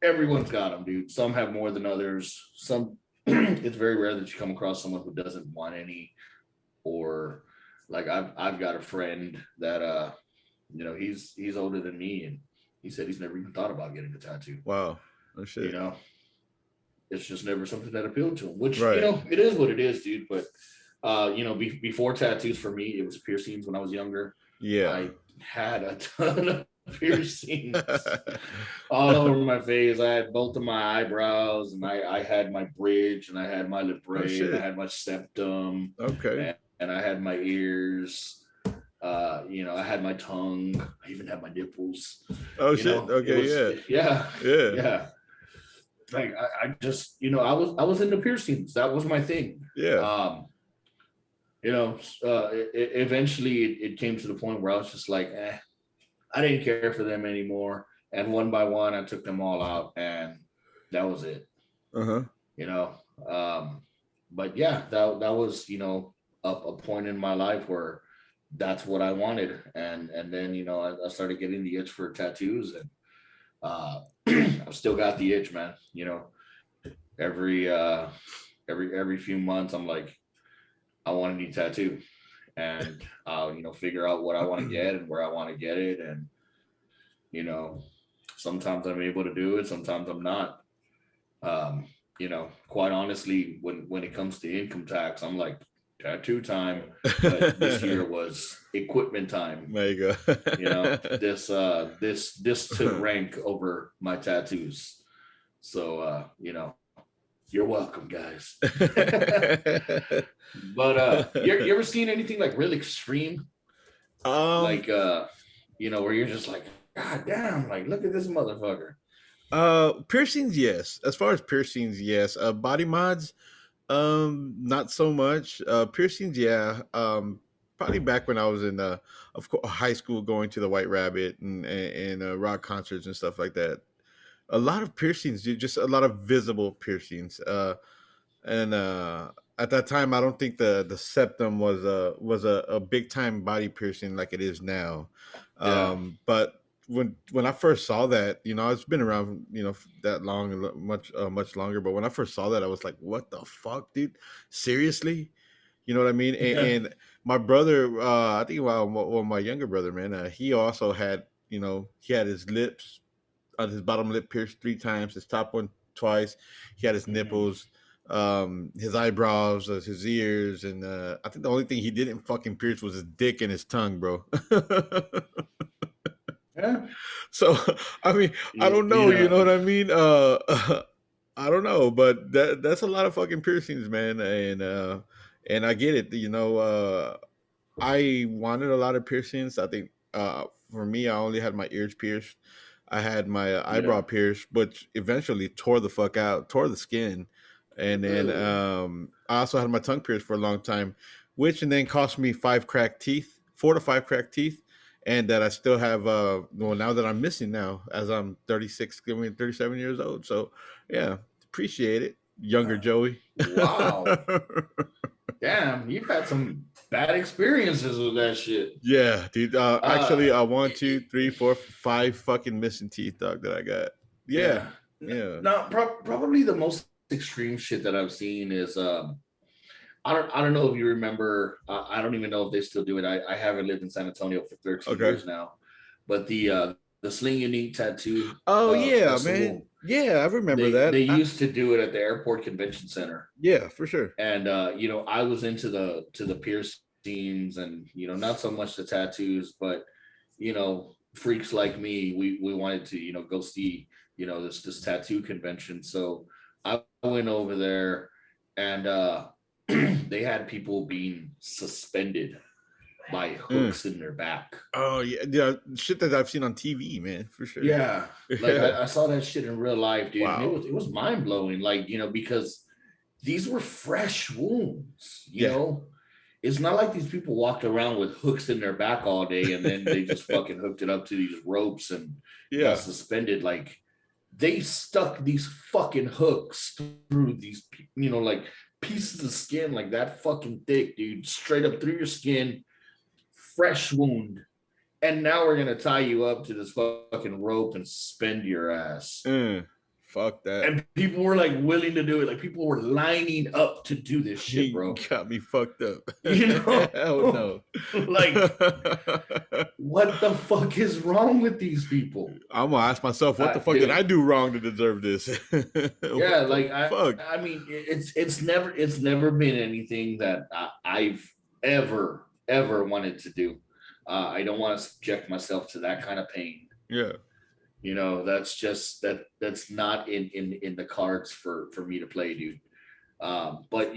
everyone's got them, dude. Some have more than others. Some it's very rare that you come across someone who doesn't want any, or like I've got a friend that he's older than me, and he said he's never even thought about getting a tattoo. Wow. Oh shit. It's just never something that appealed to him, which Right. it is what it is, dude. But before tattoos for me, it was piercings when I was younger. Yeah. I had a ton of piercings all over my face. I had both of my eyebrows, and I had my bridge, and I had my lip ray, and I had my septum. Okay. And I had my ears. I had my tongue. I even had my nipples. Oh shit. Okay. Yeah. Like I just, I was into piercings. That was my thing. Yeah. Eventually it came to the point where I was just like, I didn't care for them anymore. And one by one, I took them all out, and that was it. Uh-huh. But yeah, that was, a point in my life where that's what I wanted. And then, I started getting the itch for tattoos, and I've still got the itch, man. Every few months I'm like, I want a new tattoo, and I'll figure out what I want to get and where I want to get it. And sometimes I'm able to do it, sometimes I'm not. Quite honestly, when it comes to income tax, I'm like, tattoo time, but this year was equipment time. There you You know, go. this took rank over my tattoos. So you're welcome, guys. But you ever seen anything like real extreme? um Like where you're just like, God damn, like look at this motherfucker. Piercings, yes. As far as piercings, yes. Body mods, not so much. Piercings, yeah. Probably back when I was in of course high school, going to the White Rabbit and rock concerts and stuff like that. A lot of piercings, just a lot of visible piercings. And At that time, I don't think the septum was a big time body piercing like it is now. Yeah. But when I first saw that, it's been around, that long and much longer. But when I first saw that, I was like, "What the fuck, dude? Seriously?" You know what I mean? Yeah. And my brother, I think, well, my younger brother, man, he also had, he had his lips on his bottom lip pierced 3 times, his top one twice. He had his Mhm. nipples, his eyebrows, his ears, and I think the only thing he didn't fucking pierce was his dick and his tongue, bro. Yeah. So, I mean, I don't know, you Yeah. know what I mean? I don't know, but that's a lot of fucking piercings, man, and I get it, I wanted a lot of piercings. I think for me, I only had my ears pierced. I had my Yeah. eyebrow pierced, which eventually tore the fuck out, tore the skin, and then Ugh. I also had my tongue pierced for a long time, which and then cost me 5 cracked teeth, 4 to 5 cracked teeth, and that I still have. Well, now that I'm missing now, as I'm 36, going 37 years old. So yeah, appreciate it, younger Joey. Wow. Damn, you've had some bad experiences with that shit. Yeah, dude. Uh, Actually, one, it, two, three, it, four, five fucking missing teeth, dog. That I got. Yeah, yeah. yeah. No, probably the most extreme shit that I've seen is I don't know if you remember. I don't even know if they still do it. I haven't lived in San Antonio for 13 Okay. years now, but the Sling Unique Tattoo Oh yeah, man. Festival, Yeah, I remember they that. used to do it at the airport convention center. Yeah, for sure. And I was into the piercings and not so much the tattoos, but freaks like me, we wanted to go see this tattoo convention. So I went over there, and they had people being suspended by Mm. hooks in their back. Oh yeah, yeah. Shit that I've seen on TV, man, for sure. Yeah, like Yeah. I saw that shit in real life, dude, and it Wow. was it was mind blowing. Like because these were fresh wounds. Yeah. It's not like these people walked around with hooks in their back all day and then they just fucking hooked it up to these ropes and got Yeah. suspended. Like they stuck these fucking hooks through these, like pieces of skin like that fucking thick, dude, straight up through your skin, fresh wound. And now we're gonna tie you up to this fucking rope and suspend your ass. Mm. Fuck that. And people were like willing to do it. Like people were lining up to do this shit, He bro. got me fucked up. You Hell know, no. like what the fuck is wrong with these people? I'm gonna ask myself, what the fuck did Dude, I do wrong to deserve this? yeah, What the like I, fuck? I mean, it's never been anything that I've ever wanted to do. I don't want to subject myself to that kind of pain. Yeah. That's just that's not in the cards for me to play, dude. But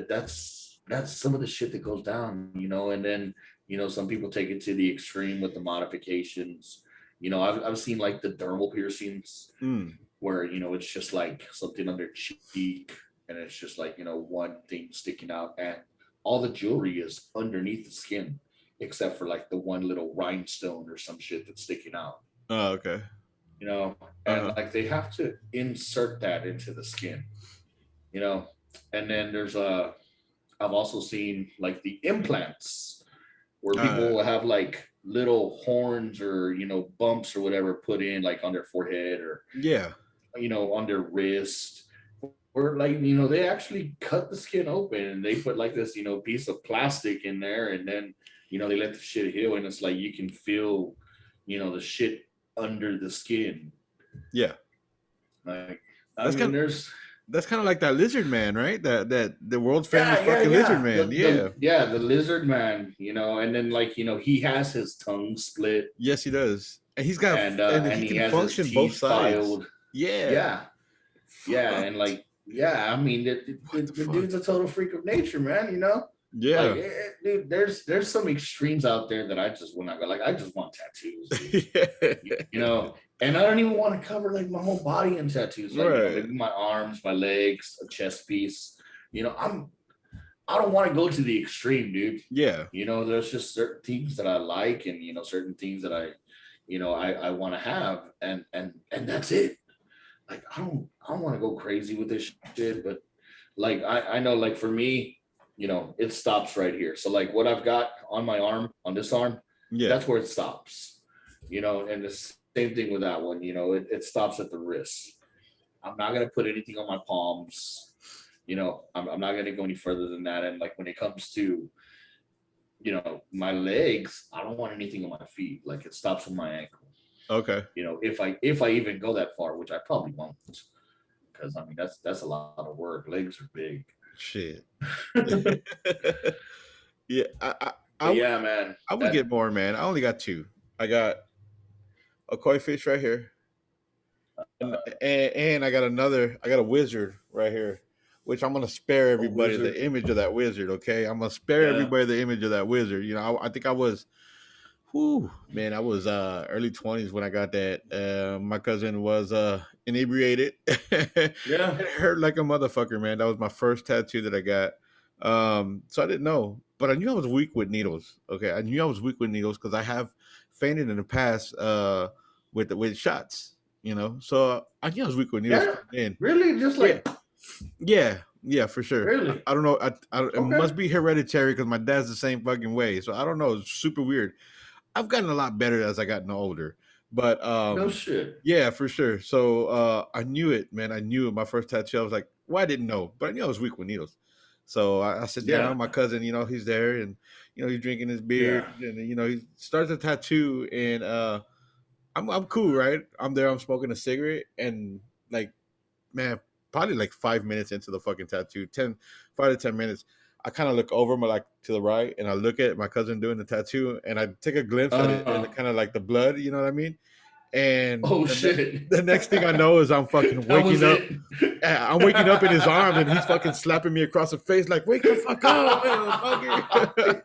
that's some of the shit that goes down, and then some people take it to the extreme with the modifications. I've seen like the dermal piercings Mm. where it's just like something under cheek, and it's just like one thing sticking out, and all the jewelry is underneath the skin except for like the one little rhinestone or some shit that's sticking out. Oh, okay. you know, and Uh-huh. like they have to insert that into the skin, you know, and then I've also seen like the implants where Uh, people will have like little horns or bumps or whatever put in like on their forehead or yeah. on their wrist, or like they actually cut the skin open and they put like this piece of plastic in there, and then they let the shit heal, and it's like you can feel the shit under the skin. Yeah. Like, I That's mean, kind of, there's That's kind of like that lizard man, right? That the world's famous Yeah, yeah, fucking lizard yeah. man. Yeah. The lizard man, and then like he has his tongue split, Yes, he does, and he's got and and he he can has his function both teeth sides. filed. Yeah. Yeah, yeah, and Fucked. like yeah, I mean What the the fuck? dude's a total freak of nature, man. Like Yeah. dude, there's some extremes out there that I just will not go. Like I just want tattoos, dude. Yeah. And I don't even want to cover like my whole body in tattoos. Like Right. maybe my arms, my legs, a chest piece. You know, I don't want to go to the extreme, dude. Yeah. There's just certain things that I like, and certain things that I want to have, and that's it. Like I don't want to go crazy with this shit, but like I know, like for me, it stops right here. So like what I've got on my arm, on this arm, Yeah. that's where it stops. And the same thing with that one. It stops at the wrist. I'm not gonna put anything on my palms. I'm not gonna go any further than that. And like when it comes to my legs, I don't want anything on my feet. Like it stops on my ankle. Okay. If I even go that far, which I probably won't, because I mean that's a lot of work. Legs are big. Shit. Yeah. But yeah, man, I would that get more, man. I only got two. I got a koi fish right here, and I got another. I got a wizard right here, which I'm gonna spare a everybody wizard. the image of that wizard. Okay, I'm gonna spare Yeah. everybody the image of that wizard. I think I was, whoo, man, I was early 20s when I got that. My cousin was inebriated. It Yeah. hurt like a motherfucker, man. That was my first tattoo that I got. So I didn't know, but I knew I was weak with needles. Okay, I knew I was weak with needles because I have fainted in the past with shots. So I knew I was weak with needles Yeah. coming in. Really? Just Yeah, like yeah, for sure. really? I don't know. It Okay. must be hereditary because my dad's the same fucking way. So I don't know. It's super weird. I've gotten a lot better as I gotten older. But No shit. yeah, for sure. So I knew it, man. I knew it. My first tattoo, I was like, well, I didn't know, but I knew I was weak with needles. So I sit Yeah. down, my cousin, he's there and he's drinking his beer Yeah. and he starts a tattoo and I'm cool, right? I'm there, I'm smoking a cigarette and like man, probably like 5 minutes into the fucking tattoo, 5 to 10 minutes. I kind of look over my like to the right and I look at my cousin doing the tattoo and I take a glimpse at it and Uh. kind of like the blood, you know what I mean? And Oh shit. the next thing I know is I'm fucking That waking was up. it. I'm waking up in his arms and he's fucking slapping me across the face like, wake the fuck up, motherfucker.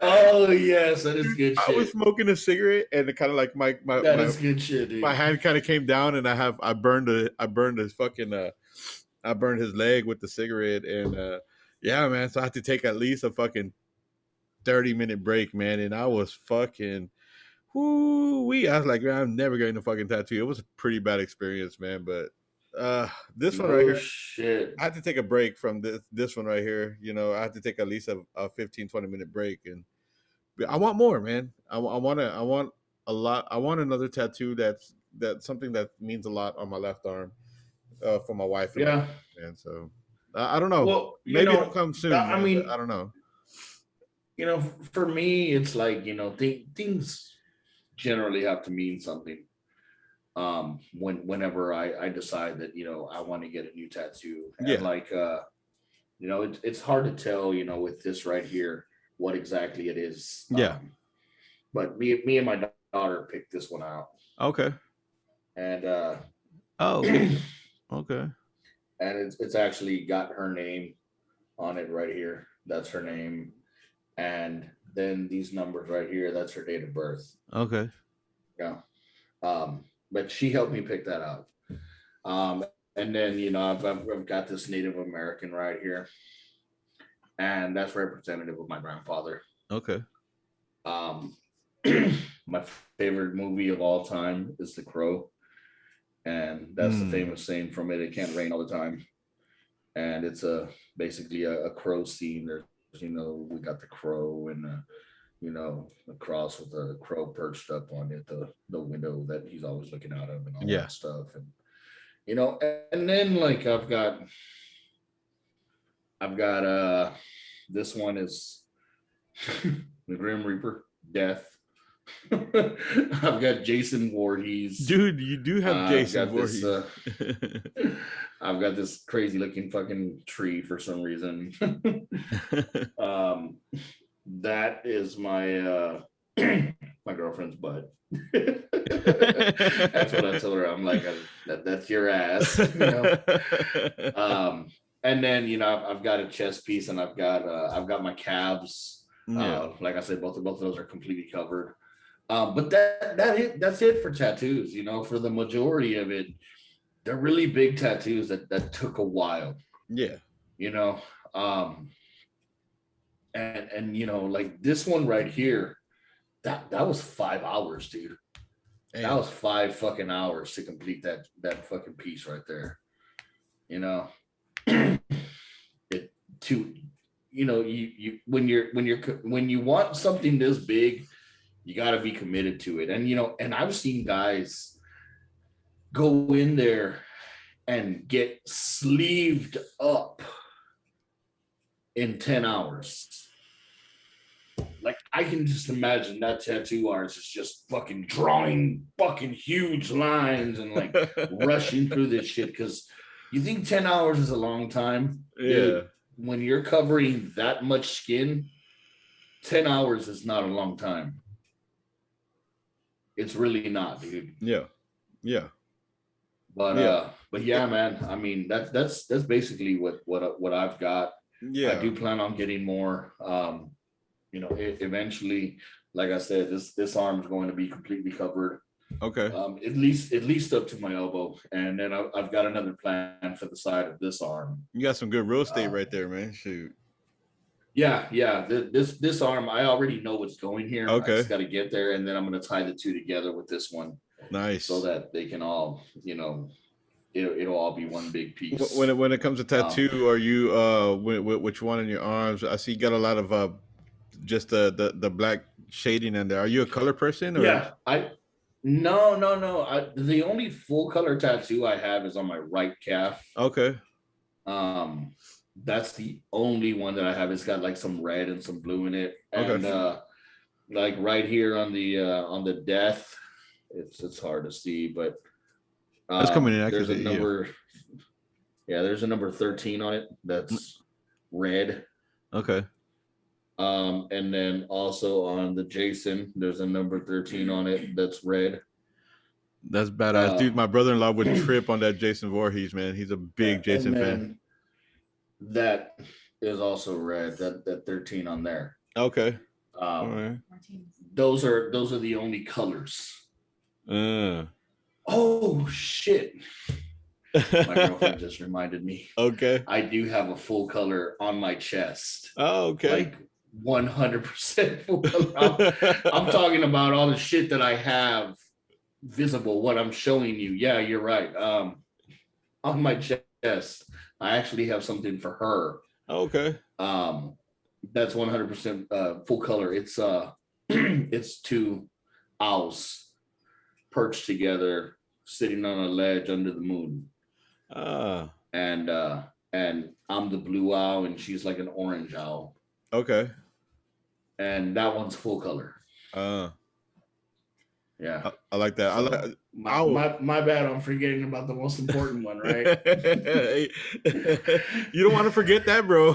Oh yes, that is good I was shit. smoking a cigarette and it kind of like That is good shit, my dude. hand kind of came down and I burned his fucking I burned his leg with the cigarette and yeah, man. So I had to take at least a fucking 30-minute break, man. And I was fucking whoo. I was like, man, I'm never getting a fucking tattoo. It was a pretty bad experience, man. But this one right No here, shit. I had to take a break from this one right here. I had to take at least a 15, 20-minute break. And I want more, man. I want a lot. I want another tattoo that's something that means a lot on my left arm for my wife and my Yeah. kids, man. So I don't know. Well, Maybe it'll come soon, I man. But mean, I don't know. for me, it's like things generally have to mean something. Whenever I decide that I want to get a new tattoo, and Yeah, like it's hard to tell with this right here what exactly it is. yeah. But me and my daughter picked this one out, Okay. and Oh, okay. and Okay. it's actually got her name on it right here. That's her name, and then these numbers right here. That's her date of birth. Okay. Yeah. But she helped me pick that out. And then I've got this Native American right here, and that's representative of my grandfather. Okay. Um, my favorite movie of all time is The Crow, and that's the Mm. famous saying from it. It can't rain all the time, and it's basically a crow scene. There's we got the crow and a cross with a crow perched up on it, the window that he's always looking out of, and all Yeah. that stuff, and and then like I've got this one is the Grim Reaper, death, I've got Jason Voorhees. Dude, you do have I've Jason got this. Voorhees. I've got this crazy looking fucking tree for some reason. um, that is my my girlfriend's butt. That's what I told her. I'm like, that's your ass, you know. And then I've got a chest piece, and I've got my calves. Yeah. Like I said, both of those are completely covered. But that's it for tattoos. For the majority of it, they're really big tattoos that took a while. Yeah. You know, um, and like this one right here, that was 5 hours, dude. Damn. That was 5 fucking hours to complete that fucking piece right there. You know, it to you when you want something this big, you got to be committed to it. And I've seen guys go in there and get sleeved up in 10 hours. Like, I can just imagine that tattoo artist is just fucking drawing fucking huge lines and like rushing through this shit. Because you think 10 hours is a long time? Yeah. Dude, when you're covering that much skin, 10 hours is not a long time. It's really not, dude. Yeah. Yeah. But yeah, man. I mean, that's basically what I've got. Yeah. I do plan on getting more. Eventually, like I said, this arm is going to be completely covered. Okay. At least up to my elbow, and then I've got another plan for the side of this arm. You got some good real estate right there, man. Shoot. Yeah. This arm, I already know what's going here. Okay. I just got to get there, and then I'm going to tie the two together with this one. Nice. So that they can all, it'll all be one big piece. When it comes to tattoo, are you which one in your arms? I see you got a lot of just the black shading in there. Are you a color person? Or? Yeah, no. The only full color tattoo I have is on my right calf. Okay. That's the only one that I have. It's got like some red and some blue in it. And okay. Like right here on the death, it's hard to see, but that's coming in. There's a number. Yeah, there's a number 13 on it. That's red. Okay. And then also on the Jason, there's a number 13 on it that's red. That's badass, dude. My brother-in-law would trip on that Jason Voorhees, man. He's a big Jason fan. That is also red. That 13 on there. Okay. All right. Those are the only colors. Oh shit. My girlfriend just reminded me. Okay. I do have a full color on my chest. Oh, okay. Like 100% full color. I'm talking about all the shit that I have visible, what I'm showing you. Yeah, you're right. On my chest, I actually have something for her. Okay. That's 100% full color. It's it's two owls perched together, sitting on a ledge under the moon. And I'm the blue owl, and she's like an orange owl. Okay. And that one's full color. Yeah, I like that. So my bad. I'm forgetting about the most important one, right? You don't want to forget that, bro.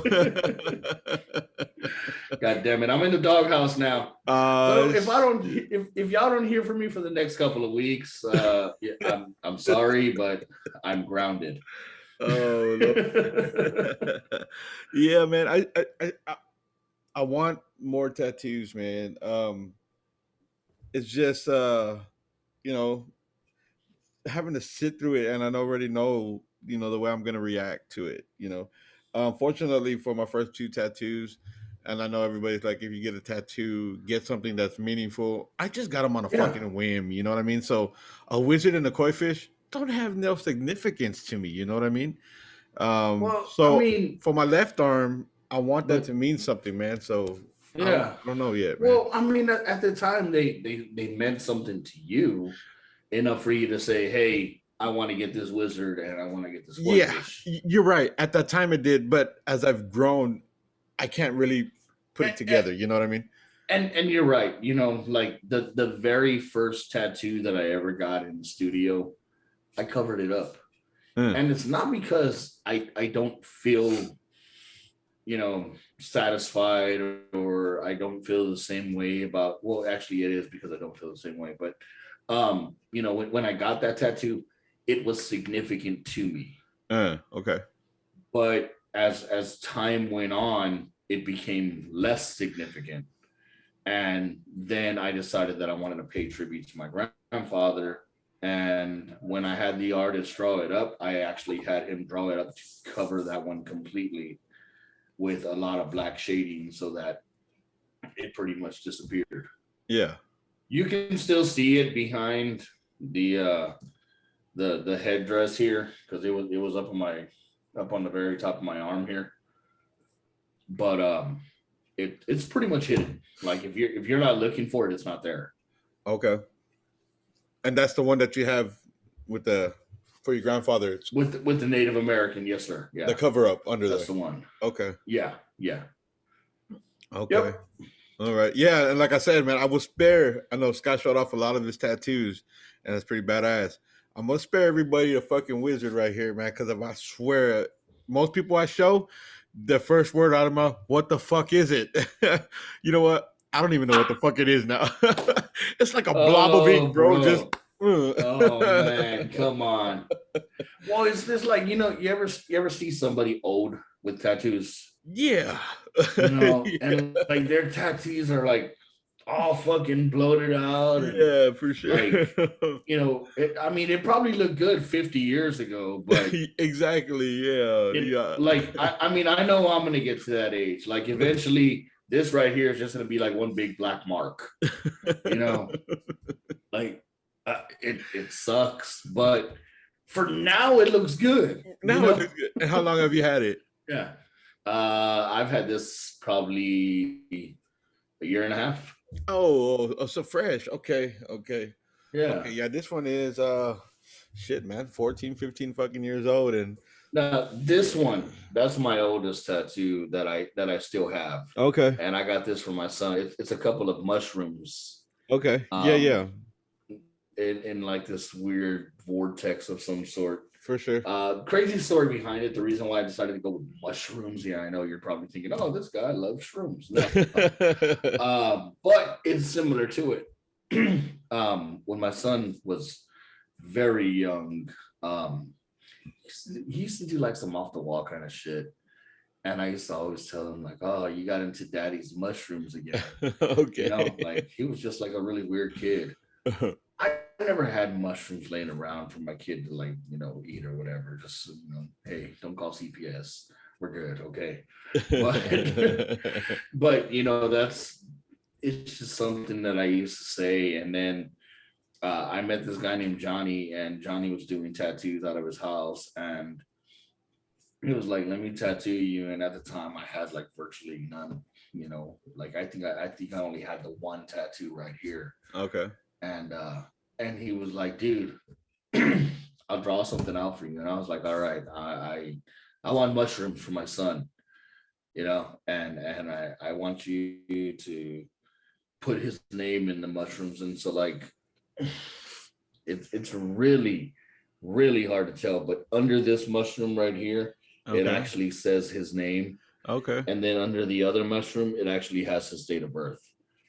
God damn it! I'm in the doghouse now. So if y'all don't hear from me for the next couple of weeks, I'm sorry, but I'm grounded. Oh no. Yeah, man. I want more tattoos, man. It's just having to sit through it, and I already know the way I'm gonna react to it. Fortunately for my first two tattoos, and I know everybody's like, if you get a tattoo, get something that's meaningful. I just got them on a fucking whim, you know what I mean? So a wizard and a koi fish don't have no significance to me, you know what I mean? For my left arm, I want that to mean something, man. So I don't know yet, man. Well, I mean, at the time they meant something to you enough for you to say, hey, I want to get this wizard and I want to get this koi fish. You're right. At that time it did, but as I've grown, I can't really put it together. You know what I mean? and you're right. You know, like the very first tattoo that I ever got in the studio, I covered it up, Uh, and it's not because I don't feel, you know, satisfied, or I don't feel the same way about. Well, actually, it is because I don't feel the same way. But you know, when I got that tattoo, it was significant to me. okay. But as time went on, it became less significant. And then I decided that I wanted to pay tribute to my grandfather. And when I had the artist draw it up, I actually had him draw it up to cover that one completely with a lot of black shading so that it pretty much disappeared. Yeah. You can still see it behind the the headdress here because it was up on the very top of my arm here. But it's pretty much hidden. Like if you're not looking for it, it's not there. Okay. And that's the one that you have with the for your grandfather. It's With the Native American, yes, sir. the Yeah, cover up under that's there. the one. Okay. Yeah, yeah. Okay. Yep. All right. Yeah, and like I said, man, I will spare. I know Scott showed off a lot of his tattoos, and it's pretty badass. I'm gonna spare everybody a fucking wizard right here, man, because if I swear, most people I show, the first word out of my mouth, what the fuck is it? You know what? I don't even know what the fuck it is now. It's like a blob of Oh, ink, bro. Just bro. Oh man, come on. Well, it's just like, you know, you ever see somebody old with tattoos, yeah. you know, Yeah. and like their tattoos are like all fucking bloated out, and Yeah, for sure. like, you know, I mean, it probably looked good 50 years ago, but Exactly. Yeah. it Yeah. like I mean, I know I'm gonna get to that age. Like eventually, this right here is just gonna be like one big black mark, you know, like it sucks, but for now it looks good, you Now it know. looks good. And how long have you had it? Yeah. I've had this probably a year and a half. Oh, so fresh. Okay, okay. Yeah. Okay, yeah, this one is shit, man, 14, 15 fucking years old and Now this one, that's my oldest tattoo that I still have, okay. and I got this for my son. It's a couple of mushrooms, Okay. Yeah, um, yeah, in like this weird vortex of some sort. for sure. Crazy story behind it. The reason why I decided to go with mushrooms. Yeah, I know you're probably thinking, oh, this guy loves shrooms. No, but it's similar to it. When my son was very young, um, he used to do like some off the wall kind of shit. And I used to always tell him, like, oh, you got into daddy's mushrooms again. You know, Okay. like he was just like a really weird kid. I never had mushrooms laying around for my kid to, like, you know, eat or whatever. Just, you know, hey, don't call CPS. We're good, okay. But but you know, it's just something that I used to say. And then I met this guy named Johnny, and Johnny was doing tattoos out of his house, and he was like, "Let me tattoo you." And at the time, I had like virtually none. You know, like I think I only had the one tattoo right here, Okay. and he was like, "Dude, I'll draw something out for you." And I was like, "All right, I want mushrooms for my son, you know, and I want you to put his name in the mushrooms." And so like it's really hard to tell, but under this mushroom right here, it Okay. actually says his name, Okay. and then under the other mushroom, it actually has his date of birth.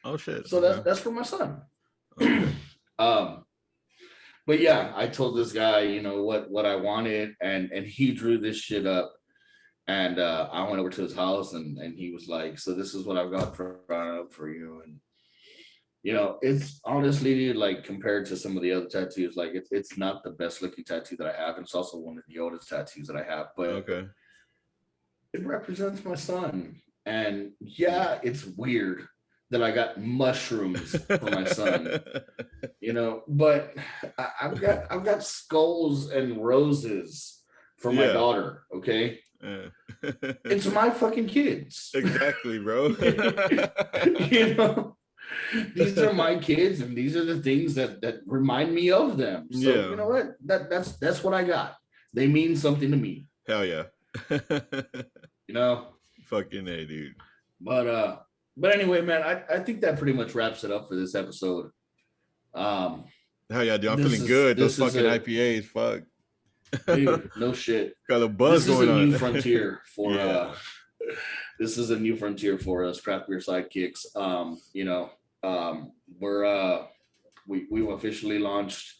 Oh shit. So Okay. that's for my son. Okay. um but yeah, I told this guy, you know, what I wanted, and he drew this shit up. And I went over to his house, and he was like, "So this is what I've got for you." And you know, it's honestly, dude, like compared to some of the other tattoos, like it's not the best looking tattoo that I have. And it's also one of the oldest tattoos that I have, but Okay. it represents my son. And yeah, it's weird that I got mushrooms for my son, you know, but I've got skulls and roses for my Yeah. daughter. Okay. Yeah. It's my fucking kids. Exactly, bro. You know, these are my kids, and these are the things that remind me of them. So Yeah. you know what? That's what I got. They mean something to me, Hell yeah. you know. Fucking A, dude. But But anyway, man, I think that pretty much wraps it up for this episode. Um, Hell yeah, dude. I'm this feeling is good. Those this is fucking a IPAs, fuck. dude, no shit. Got a buzz This is a going new on. frontier for Yeah. this is a new frontier for us, craft beer sidekicks. We're we've officially launched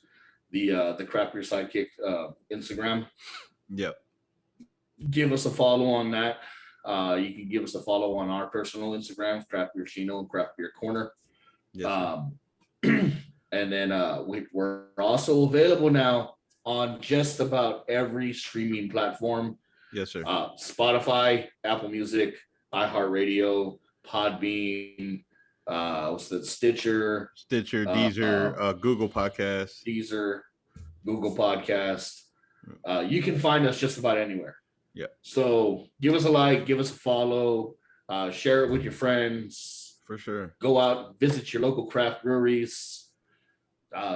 the craft beer sidekick Instagram. Yep. Give us a follow on that. You can give us a follow on our personal Instagrams, Craft Beer Chino and Craft Beer Corner. Yes, Um, and then we're also available now on just about every streaming platform. yes, sir. Spotify, Apple Music, iHeartRadio, Podbean, what's that? Stitcher, Deezer, Google Podcasts. Deezer, Google Podcast. You can find us just about anywhere. Yeah, So give us a like, give us a follow, share it with your friends. for sure. Go out, visit your local craft breweries,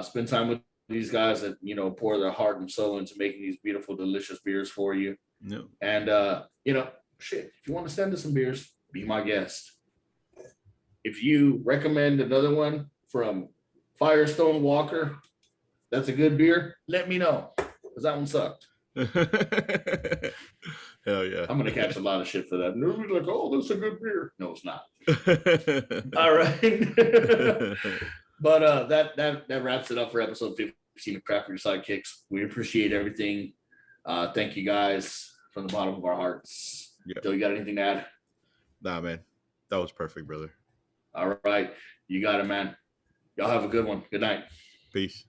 spend time with these guys that pour their heart and soul into making these beautiful, delicious beers for you. No. And shit, if you want to send us some beers, be my guest. If you recommend another one from Firestone Walker, that's a good beer, let me know, because that one sucked. Hell yeah. I'm gonna catch a lot of shit for that. Nobody's like, oh, that's a good beer. No, it's not. All right. But that wraps it up for episode 15 of Craft Beer Sidekicks. We appreciate everything. Thank you guys from the bottom of our hearts. Yeah. Joe, you got anything to add? Nah, man. That was perfect, brother. All right. You got it, man. Y'all have a good one. Good night. Peace.